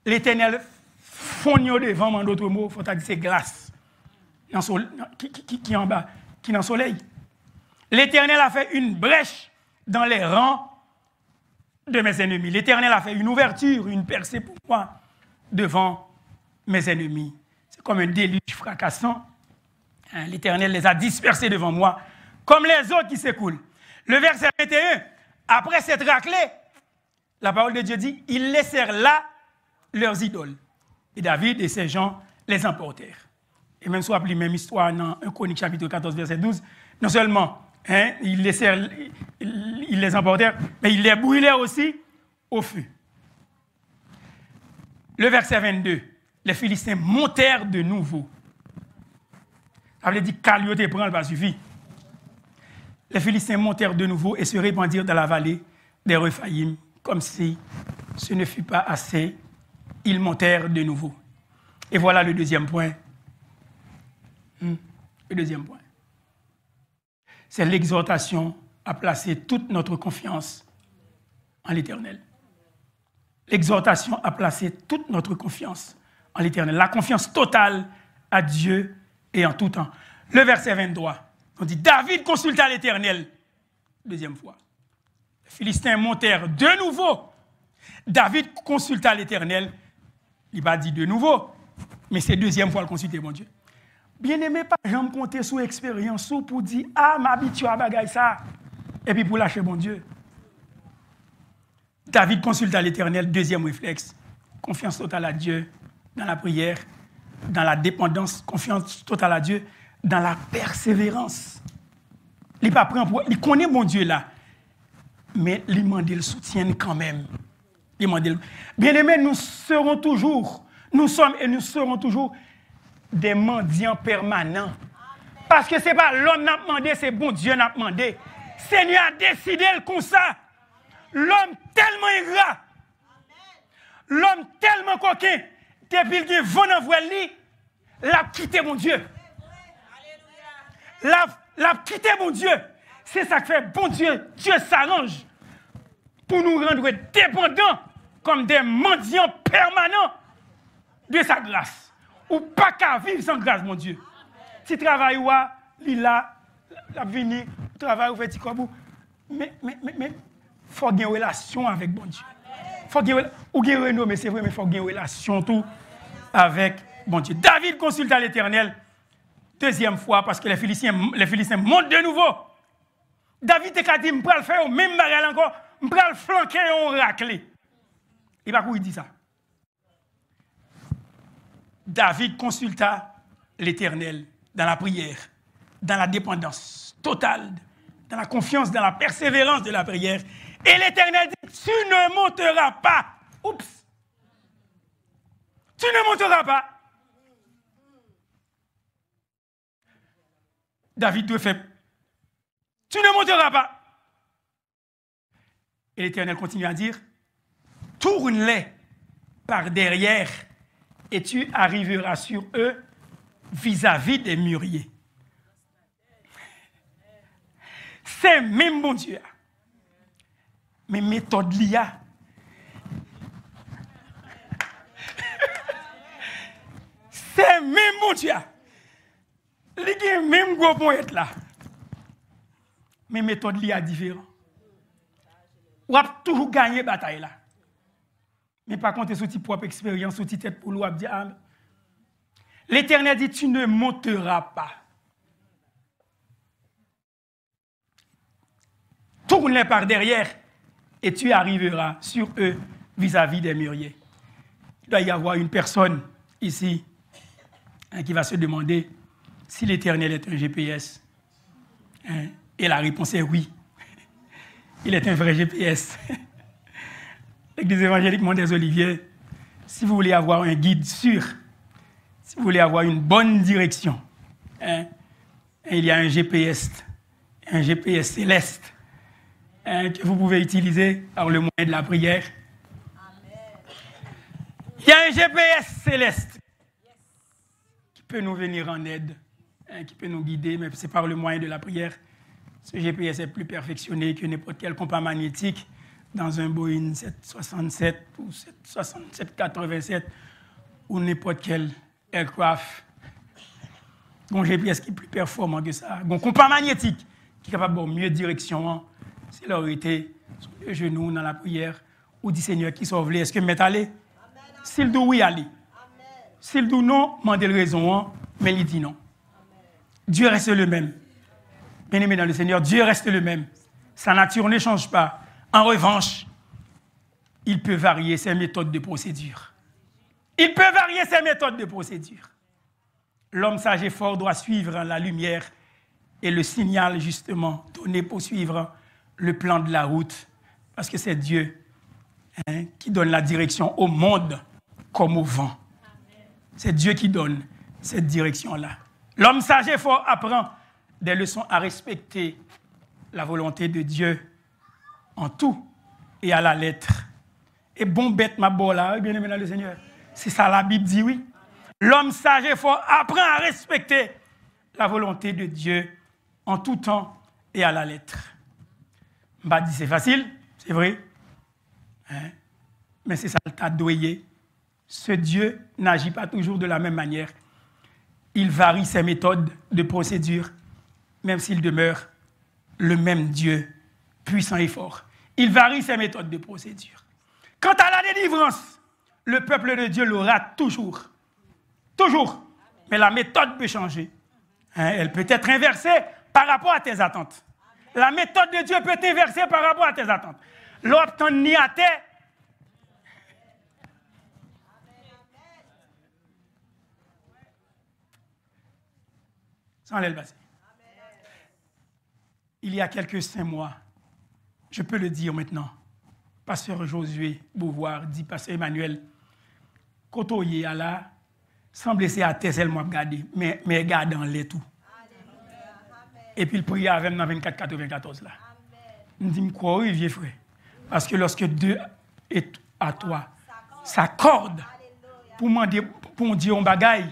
L'Éternel fonio devant moi, en d'autres mots, il faut dire c'est glace qui en bas, qui dans le soleil. L'Éternel a fait une brèche dans les rangs de mes ennemis. L'Éternel a fait une ouverture, une percée pour moi devant mes ennemis. C'est comme un déluge fracassant. Hein, l'Éternel les a dispersés devant moi, comme les eaux qui s'écoulent. Le verset 21, après cette raclée, la parole de Dieu dit, ils laissèrent là leurs idoles. Et David et ses gens les emportèrent. Et même si on appelle la même histoire dans 1 Chronique chapitre 14, verset 12, non seulement hein, ils les emportèrent, mais ils les brûlèrent aussi au feu. Le verset 22, les Philistins montèrent de nouveau. Ça veut dire que Caliote prend pas suffit. Les Philistins montèrent de nouveau et se répandirent dans la vallée des Rephaïm, comme si ce ne fut pas assez. Ils montèrent de nouveau. Et voilà le deuxième point. Le deuxième point. C'est l'exhortation à placer toute notre confiance en l'Éternel. L'exhortation à placer toute notre confiance en l'Éternel. La confiance totale à Dieu et en tout temps. Le verset 23, on dit, David consulta l'Éternel. Deuxième fois. Les Philistins montèrent de nouveau. David consulta l'Éternel. Il va dire de nouveau, mais c'est deuxième fois le consulter mon Dieu. Bien-aimé, pas jamais compter sur expérience pour dire, ah, m'habitue à bagaille ça, et puis pour lâcher mon Dieu. David consulta l'Éternel, deuxième réflexe, confiance totale à Dieu dans la prière, dans la dépendance, confiance totale à Dieu, dans la persévérance. Il connaît mon Dieu là, mais il demande le soutien quand même. Bien-aimés, nous sommes et nous serons toujours des mendiants permanents. Parce que ce n'est pas l'homme qui a demandé, c'est bon Dieu qui a demandé. Seigneur a décidé comme ça. L'homme tellement ingrat, l'homme tellement coquin, depuis qu'il vient dans voie, il a quitté mon Dieu. L'a quitté mon Dieu. C'est ça qui fait bon Dieu. Dieu s'arrange pour nous rendre dépendants comme des mendiants permanents de sa grâce. Ou pas qu'à vivre sans grâce, mon Dieu. Si travail ou il a venu, travail ou fait comme mais faut avoir une relation avec bon Dieu. Faut ou une renommée, c'est vrai, mais faut avoir une relation tout avec bon Dieu. David consulta l'Éternel deuxième fois parce que les Philistins montent de nouveau. David a dit, je vais le faire au même bagage encore, je vais le flanquer et on racler. Et pas quoi il dit ça. David consulta l'Éternel dans la prière, dans la dépendance totale, dans la confiance, dans la persévérance de la prière. Et l'Éternel dit, tu ne monteras pas. Oups. Tu ne monteras pas. David te fait, tu ne monteras pas. Et l'Éternel continue à dire, tourne-les par derrière et tu arriveras sur eux vis-à-vis des mûriers. C'est même mon Dieu. Mais méthode l'IA. C'est même mon Dieu. Il y a même gros point là. Mais méthode l'IA différent. On a toujours gagné la bataille là. Mais par contre, c'est une propre expérience, c'est une tête pour l'eau. L'Éternel dit, tu ne monteras pas. Tourne-les par derrière et tu arriveras sur eux vis-à-vis des mûriers. Il doit y avoir une personne ici qui va se demander si l'Éternel est un GPS. Et la réponse est oui. Il est un vrai GPS. L'Église évangélique Mont des Oliviers, si vous voulez avoir un guide sûr, si vous voulez avoir une bonne direction, il y a un GPS céleste que vous pouvez utiliser par le moyen de la prière. Il y a un GPS céleste qui peut nous venir en aide, qui peut nous guider, mais c'est par le moyen de la prière. Ce GPS est plus perfectionné que n'importe quel compas magnétique dans un Boeing 767 ou 787 ou n'importe quel aircraft. Un GPS qui est plus performant que ça. Un compas magnétique qui est capable de mieux direction. S'il aurait été sur les genoux dans la prière, ou dit Seigneur qui sauve les, est-ce que m'est allé? S'il dit oui, allez. S'il dit non, demandez le raison, mais il dit non. Dieu reste le même. Bien-aimé dans le Seigneur, Dieu reste le même. Sa nature ne change pas. En revanche, il peut varier ses méthodes de procédure. Il peut varier ses méthodes de procédure. L'homme sage et fort doit suivre la lumière et le signal justement donné pour suivre le plan de la route. Parce que c'est Dieu qui donne la direction au monde comme au vent. C'est Dieu qui donne cette direction-là. L'homme sage et fort apprend des leçons à respecter la volonté de Dieu en tout et à la lettre. Et bon bête ma bola, bien aimé dans le Seigneur. C'est ça la Bible dit, oui. L'homme sage et fort apprend à respecter la volonté de Dieu en tout temps et à la lettre. M'a dit c'est facile, c'est vrai. Mais c'est ça le tas doyer. Ce Dieu n'agit pas toujours de la même manière. Il varie ses méthodes de procédure, même s'il demeure le même Dieu, puissant et fort. Il varie ses méthodes de procédure. Quant à la délivrance, le peuple de Dieu l'aura toujours. Toujours. Mais la méthode peut changer. Elle peut être inversée par rapport à tes attentes. La méthode de Dieu peut être inversée par rapport à tes attentes. L'obtenir ni à tes. Sans l'aile passer. Il y a quelques 5 mois, je peux le dire maintenant, pasteur Josué Beauvoir dit, pasteur Emmanuel, quand on y est là, sans blesser à terre seulement regarder, mais regarde dans les tout. Et puis il prie avec nous dans 24-94 là. Il dit, quoi, oui, vieux frère. Parce que lorsque Dieu est à toi, s'accorde pour dire un bagaille,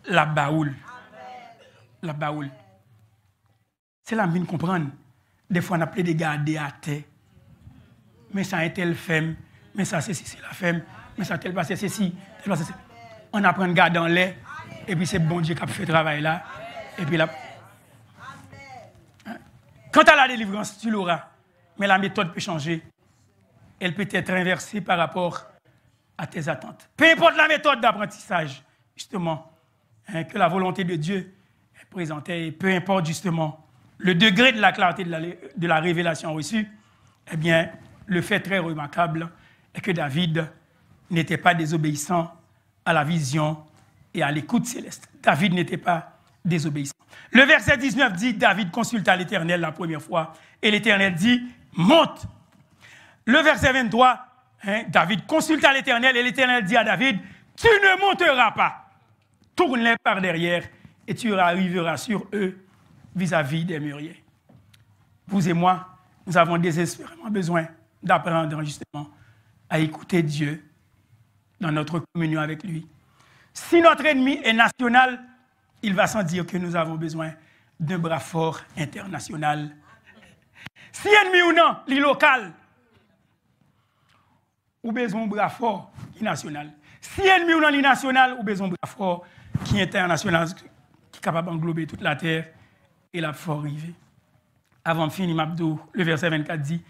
la baoule. La baoule. C'est la mine comprendre. Des fois, on a appelé des garder à terre. Mais ça est tel femme, mais ça c'est la femme, mais ça tel passé ceci, tel passé ceci. On apprend à garder dans l'air, et puis c'est bon Dieu qui a fait le travail là. Et puis là. Quant à la délivrance, tu l'auras. Mais la méthode peut changer. Elle peut être inversée par rapport à tes attentes. Peu importe la méthode d'apprentissage, justement, que la volonté de Dieu est présentée, et peu importe justement le degré de la clarté de la révélation reçue, eh bien, le fait très remarquable est que David n'était pas désobéissant à la vision et à l'écoute céleste. David n'était pas désobéissant. Le verset 19 dit, David consulta l'Éternel la première fois, et l'Éternel dit, monte. Le verset 23, David consulta l'Éternel, et l'Éternel dit à David, tu ne monteras pas. Tourne-les par derrière, et tu arriveras sur eux vis-à-vis des mûriers. Vous et moi, nous avons désespérément besoin d'apprendre justement à écouter Dieu dans notre communion avec lui. Si notre ennemi est national, il va sans dire que nous avons besoin d'un bras fort international. Si ennemi ou non, il est local, ou besoin d'un bras fort qui est national. Si ennemi ou non, il est national, ou besoin d'un bras fort qui est international, qui est capable d'englober toute la terre et la fort rivée. Avant de finir, le verset 24 dit,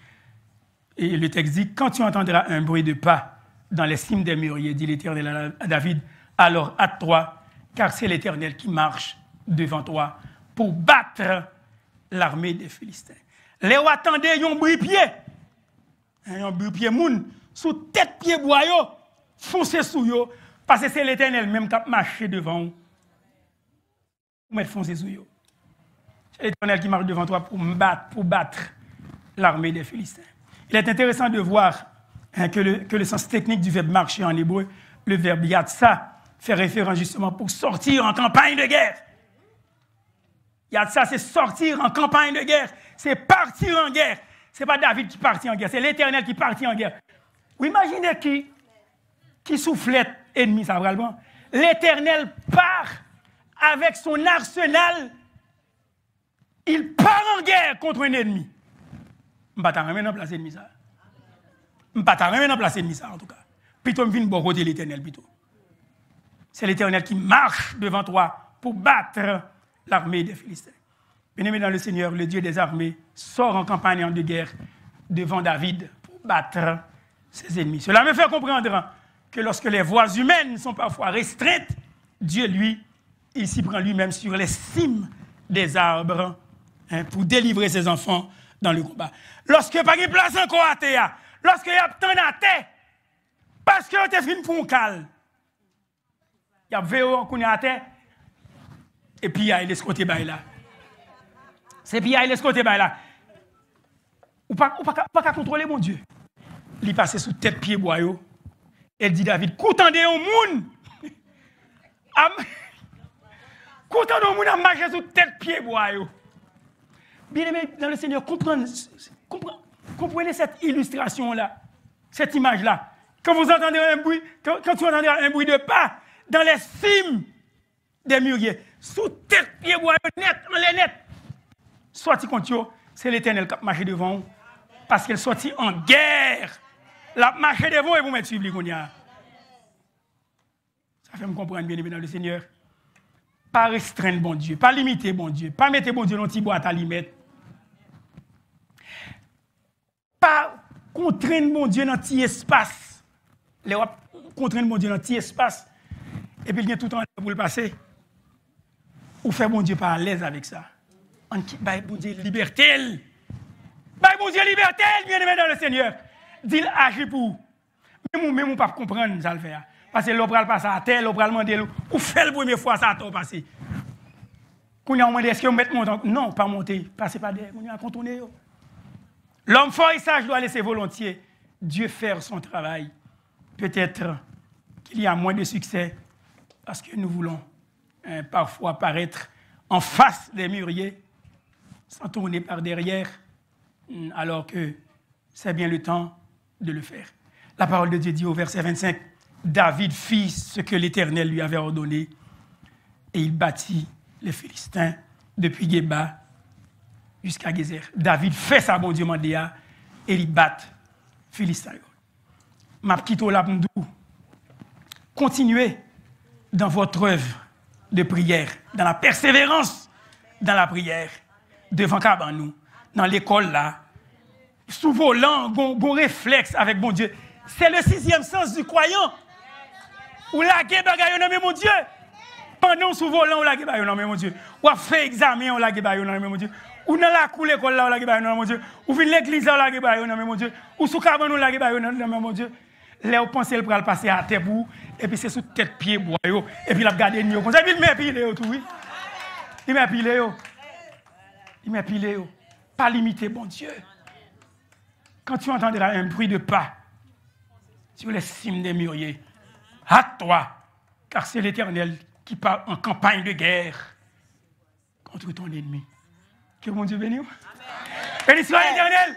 et le texte dit, quand tu entendras un bruit de pas dans les cimes des mûriers, dit l'Éternel à David, alors hâte-toi, car c'est l'Éternel qui marche devant toi pour battre l'armée des Philistins. Les rois attendaient un bruit-pied moun, sous tête pied boyau, foncez sous yo, parce que c'est l'Éternel même qui a marché devant vous. Vous mettez foncez sous yo. C'est l'Éternel qui marche devant toi pour battre l'armée des Philistins. Il est intéressant de voir que le sens technique du verbe marcher en hébreu, le verbe yatsa, fait référence justement pour sortir en campagne de guerre. Yatsa, c'est sortir en campagne de guerre. C'est partir en guerre. Ce n'est pas David qui partit en guerre, c'est l'Éternel qui partit en guerre. Vous imaginez qui soufflette ennemi, ça vraiment. L'Éternel part avec son arsenal. Il part en guerre contre un ennemi. Je ne vais pas remettre en place l'ennemi ça. Je ne vais pas remettre en place l'ennemi ça en tout cas. Plutôt je viens de bon côté l'Éternel plutôt. C'est l'Éternel qui marche devant toi pour battre l'armée des Philistins. Bien-aimé dans le Seigneur, le Dieu des armées sort en campagne de guerre devant David pour battre ses ennemis. Cela me fait comprendre que lorsque les voies humaines sont parfois restreintes, Dieu, lui, il s'y prend lui-même sur les cimes des arbres pour délivrer ses enfants dans le combat. Lorsque il n'y a pas de place encore à terre, lorsqu'il y a tant à terre, parce que tu es fini pour un cal, il y a vélo qu'on est à terre, et puis il y a les côtés là. C'est puis il y a les côtés là. Ou pas qu'à contrôler mon Dieu. Il passe sous tête pied boyau. Elle dit David, coutandez au monde. Coutandez au monde à marcher sous tête pied boyau. Bien aimé dans le Seigneur, comprenez cette illustration là, cette image là. Quand vous entendez un bruit, quand tu entendez un bruit de pas dans les cimes des mûriers, sous tête pied boyau net, en les net. Sorti contre eux, c'est l'Éternel qui a marché devant vous. Parce qu'elle sortit en guerre. La marché devant et vous mettez suivre les. Ça fait me comprendre bien aimé dans le Seigneur. Pas restreindre bon Dieu, pas limiter bon Dieu, pas mettre bon Dieu dans une petite boîte à limite. Pas contraindre mon Dieu dans un petit espace. Les contraindre mon Dieu dans un petit espace. Et puis il y a tout le temps pour le passer. Ou faire mon Dieu pas à l'aise avec ça. On quitte bon Dieu liberté. Bon Dieu liberté, bien aimé dans le Seigneur. Dit agit pour. Même pas comprendre ça le faire. Parce que l'opéra passe à terre, l'opéra demander ou fait la première fois ça a passé. Qu'on a demandé est-ce que vous mettez monter? Non, pas monter, passez pas derrière, on a contourné. L'homme fort et sage doit laisser volontiers Dieu faire son travail. Peut-être qu'il y a moins de succès parce que nous voulons parfois paraître en face des mûriers sans tourner par derrière alors que c'est bien le temps de le faire. La parole de Dieu dit au verset 25, David fit ce que l'Éternel lui avait ordonné et il bâtit les Philistins depuis Géba jusqu'à Gézer. David fait ça, bon Dieu, mandéa, et il bat Philistins. Ma petite Olabndou, continuez dans votre œuvre de prière, dans la persévérance, dans la prière, devant Kabanou, dans l'école là, sous vos langues, bon réflexe avec bon Dieu. C'est le 6e sens du croyant. Ou la guerre bagaille non mon Dieu. Pendant sous vos langues, ou la guerre bagaille non mon Dieu. Ou a fait examen, ou la guerre bagaille non mon Dieu. Ou dans la cour l'école là, ou la guerre bagaille non mon Dieu. Ou vient l'église là, ou la guerre bagaille non mon Dieu. Ou sous Kabanou, la guerre bagaille non mon Dieu. Là, vous pensez le pral passer à terre pour, et puis c'est sous tête pied boyau, et puis il a gardé le comme ça, et puis il m'a pilé tout, oui. Il m'a pilé, il m'a pilé, pas limité, bon Dieu. Quand tu entendras un bruit de pas sur les cimes des mûriers, hâte-toi, car c'est l'Éternel qui part en campagne de guerre contre ton ennemi. Que mon Dieu bénisse. Béni soit l'Éternel.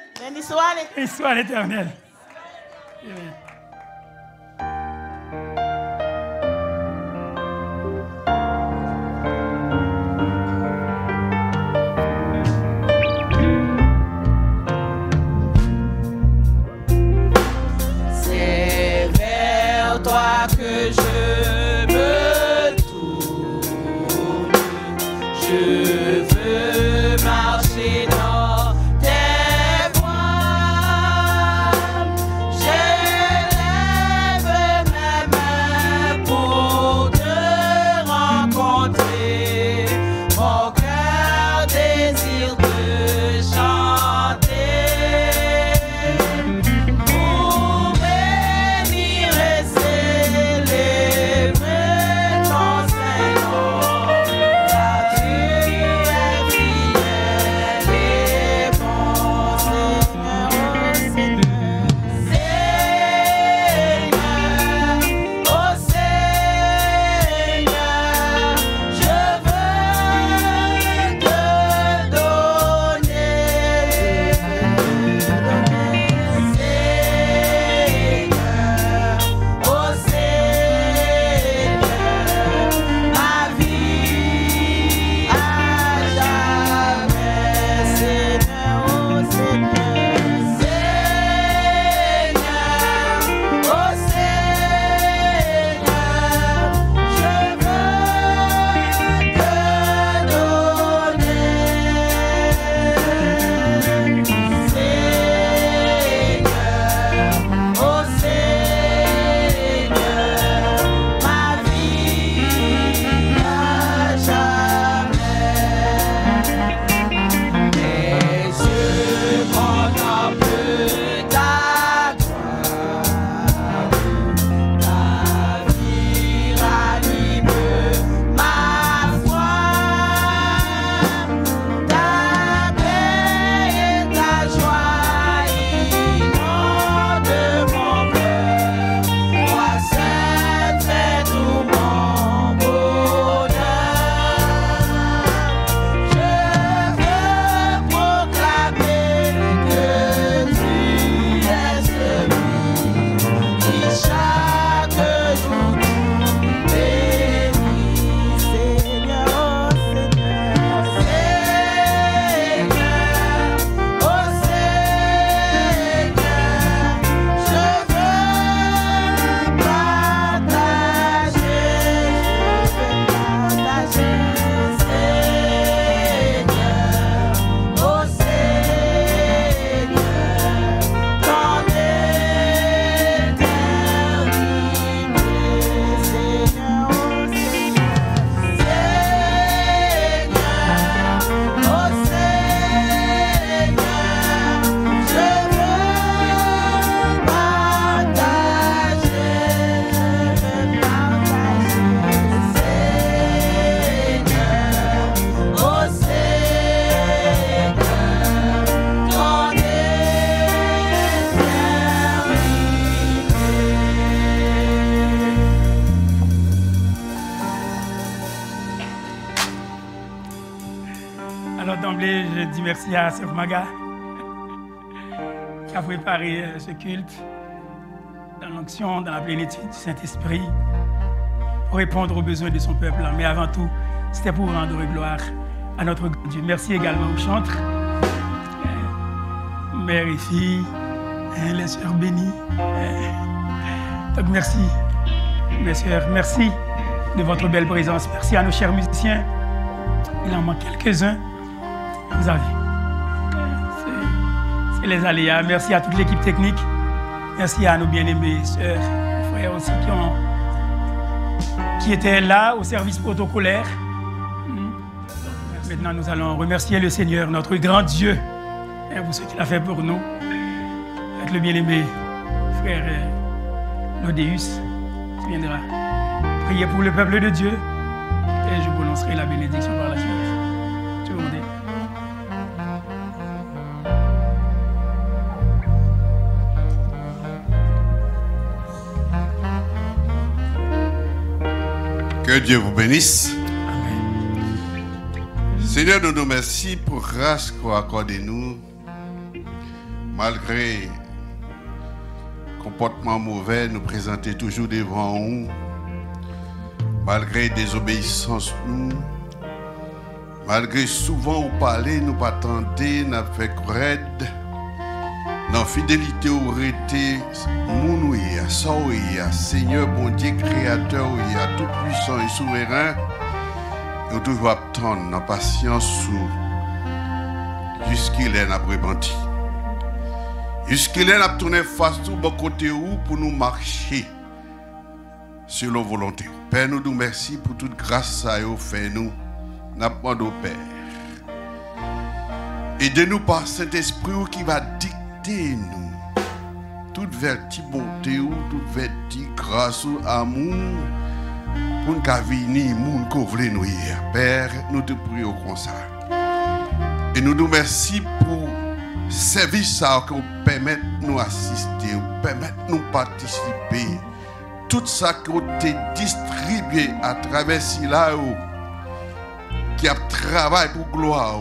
Béni soit l'Éternel. Que je me tourne, je veux marcher dans tes voies, je merci à Sœur Maga qui a préparé ce culte dans l'onction, dans la plénitude du Saint-Esprit pour répondre aux besoins de son peuple. Mais avant tout, c'était pour rendre gloire à notre Dieu. Merci également aux chantres, mères et filles, les sœurs bénies. Donc merci, mes sœurs, merci de votre belle présence. Merci à nos chers musiciens. Il en manque quelques-uns. Vous avez. C'est les aléas. Merci à toute l'équipe technique. Merci à nos bien-aimés sœurs et frères aussi qui étaient là au service protocolaire. Maintenant, nous allons remercier le Seigneur, notre grand Dieu, pour ce qu'il a fait pour nous. Avec le bien-aimé frère Lodéus, qui viendra prier pour le peuple de Dieu. Et je prononcerai la bénédiction par la suite. Je vous remercie. Que Dieu vous bénisse. Amen. Seigneur, nous nous remercions pour la grâce que vous accordez nous, malgré le comportement mauvais, nous présenter toujours devant vous, malgré désobéissance nous, malgré souvent vous parler, nous pas tenter, nous fait raide, dans fidélité ou été, nous Seigneur, bon Dieu, créateur, tout puissant et souverain, nous devons attendre en patience jusqu'il est après-bandi. Jusqu'il est à tourner face tout bon côté où pour nous marcher sur la volonté. Père, nous nous merci pour toute grâce à vous fait nous. Nous demandons au Père. Aidez-nous par Saint-Esprit qui va dicter nous toute vertu bonté ou toute vertu grâce ou amour pour nous venir moun ko vle nous hier. Père, nous te prions comme ça. Et nous nous merci pour service ça que vous permettez de nous assister, vous permettez de nous participer. Tout ça que vous avez distribué à travers cela qui a travaillé pour gloire.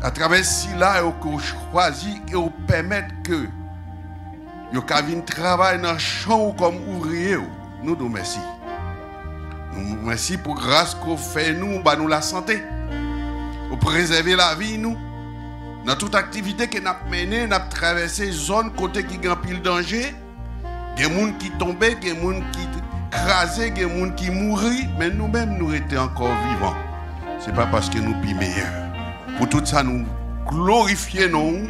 À travers cela que vous choisissez et vous permettez que vous avez un travail dans le champ comme ouvrier. Nous nous remercions. Nous nous remercions pour la grâce que vous faites nous, nous la santé. Vous préservez la vie nous. Dans toute activité que nous avons menée, nous avons traversé zone côté qui a pile danger. Il y a des gens qui tombent, il y a des gens qui crasés, il y a des gens qui mourent, mais nous-mêmes nous étions encore vivants. Ce n'est pas parce que nous sommes meilleurs. Pour tout ça, nous glorifions,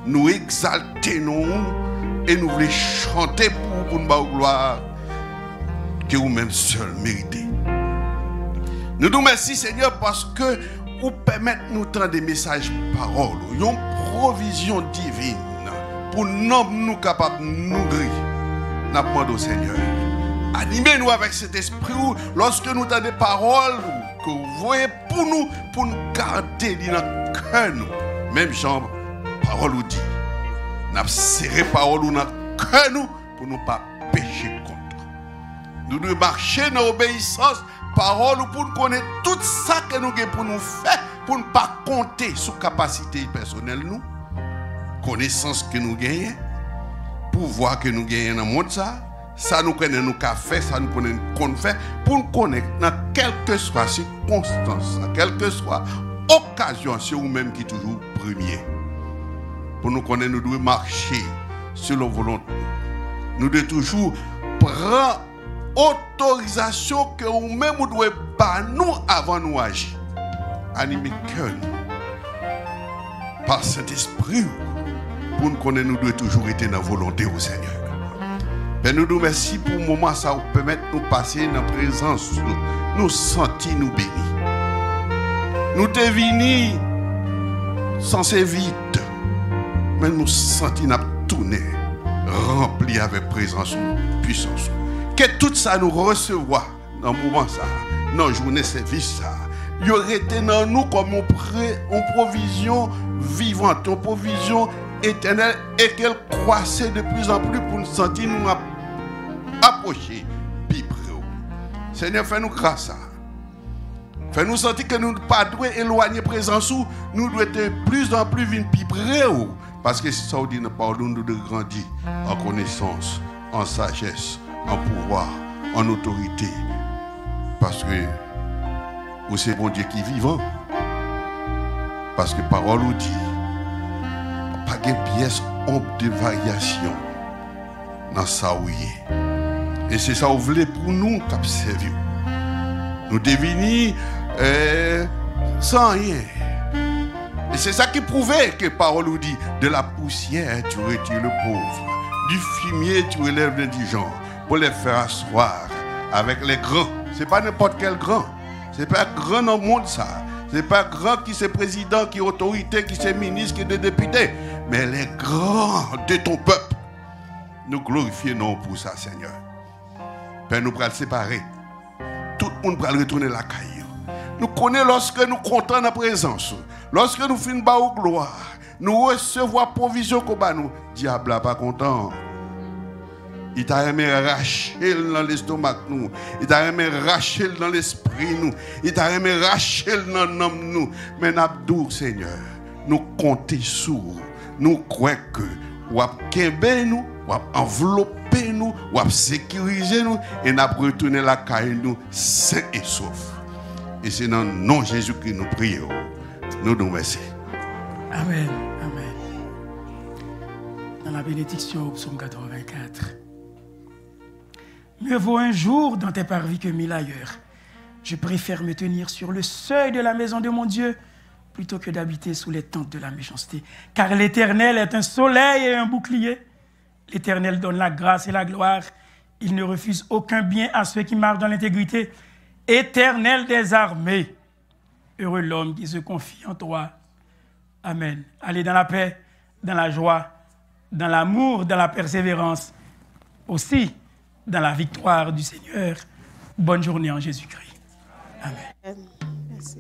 nous exaltons et nous voulons chanter pour nous gloire que vous-même seuls méritez. Nous nous remercions, Seigneur, parce que vous permettez nous d'entendre des messages paroles, une provision divine pour nous capables de nourrir. Nous demandons au Seigneur, animez-nous avec cet esprit où, lorsque nous avons des paroles que vous voyez pour nous garder dans notre cœur. Même genre, parole ou dit, nous avons serré parole dans notre cœur pour ne pas pécher contre. Nous devons marcher dans l'obéissance, parole pour nous connaître tout ça que nous avons pour nous faire, pour ne pas compter sur la capacité personnelle, nous, connaissance que nous gagnons, pouvoir que nous gagnons dans le monde, ça nous connaît nous qu'a fait, ça nous connaît qu'on fait, pour nous connaître dans quelle que soit circonstance, dans quelle que soit occasion, c'est nous-mêmes qui toujours premier. Pour nous connaître, nous devons marcher sur la volonté. Nous devons toujours prendre autorisation que nous-mêmes nous devons pas nous avant nous agir. Animer cœur par cet esprit pour nous connaître, nous devons toujours être dans la volonté au Seigneur. Mais nous nous remercions pour le moment ça nous permet de nous passer dans la présence, nous sentir nous bénis. Nous te venus sans vite, mais nous sentir nous tourner, remplis avec présence, puissance. Que tout ça nous recevoir dans le moment ça, dans la journée service ça. Il y aurait été dans nous comme une provision vivante, une provision éternelle et qu'elle croissait de plus en plus pour nous sentir nous approcher plus près. Seigneur, fais-nous grâce. Fais-nous sentir que nous ne pas éloigner présence où nous devons être de plus en plus venir plus près. Parce que si ça vous dit, pardonne-nous de grandir en connaissance, en sagesse, en pouvoir, en autorité. Parce que vous c'est bon Dieu qui est vivant. Parce que parole nous dit, pas de pièce de variation dans ça où il est. Et c'est ça vous voulez pour nous qu'observer. Nous devenir sans rien. Et c'est ça qui prouvait que parole nous dit, de la poussière tu retires le pauvre, du fumier tu relèves l'indigent, pour les faire asseoir avec les grands. C'est pas n'importe quel grand. C'est pas grand dans le monde ça. C'est pas grand qui c'est président, qui est autorité, qui c'est ministre, qui est député. Mais les grands de ton peuple. Nous glorifions pour ça, Seigneur. Père, nous pourrons le séparer. Tout le monde pourra retourner la caille. Nous connaissons lorsque nous comptons dans la présence. Lorsque nous finissons par la gloire. Nous recevons la provision qu'on a nous. Diable n'est pas content. Il t'a aimé racher dans l'estomac nous. Il t'a aimé racher dans l'esprit nous. Il t'a aimé racher dans l'âme nous. Mais nous, Seigneur, nous comptons sur. Nous croyons que nous avons nous, nous avons enveloppé nous, nous avons sécurisé nous et nous avons retourné la caille nous sains et saufs. Et c'est dans le nom de Jésus que nous prions. Nous nous remercions. Amen. Amen. Dans la bénédiction au psaume 84. Mieux vaut un jour dans tes parvis que 1000 ailleurs. Je préfère me tenir sur le seuil de la maison de mon Dieu plutôt que d'habiter sous les tentes de la méchanceté. Car l'Éternel est un soleil et un bouclier. L'Éternel donne la grâce et la gloire. Il ne refuse aucun bien à ceux qui marchent dans l'intégrité. Éternel des armées, heureux l'homme qui se confie en toi. Amen. Allez dans la paix, dans la joie, dans l'amour, dans la persévérance, aussi dans la victoire du Seigneur. Bonne journée en Jésus-Christ. Amen. Merci.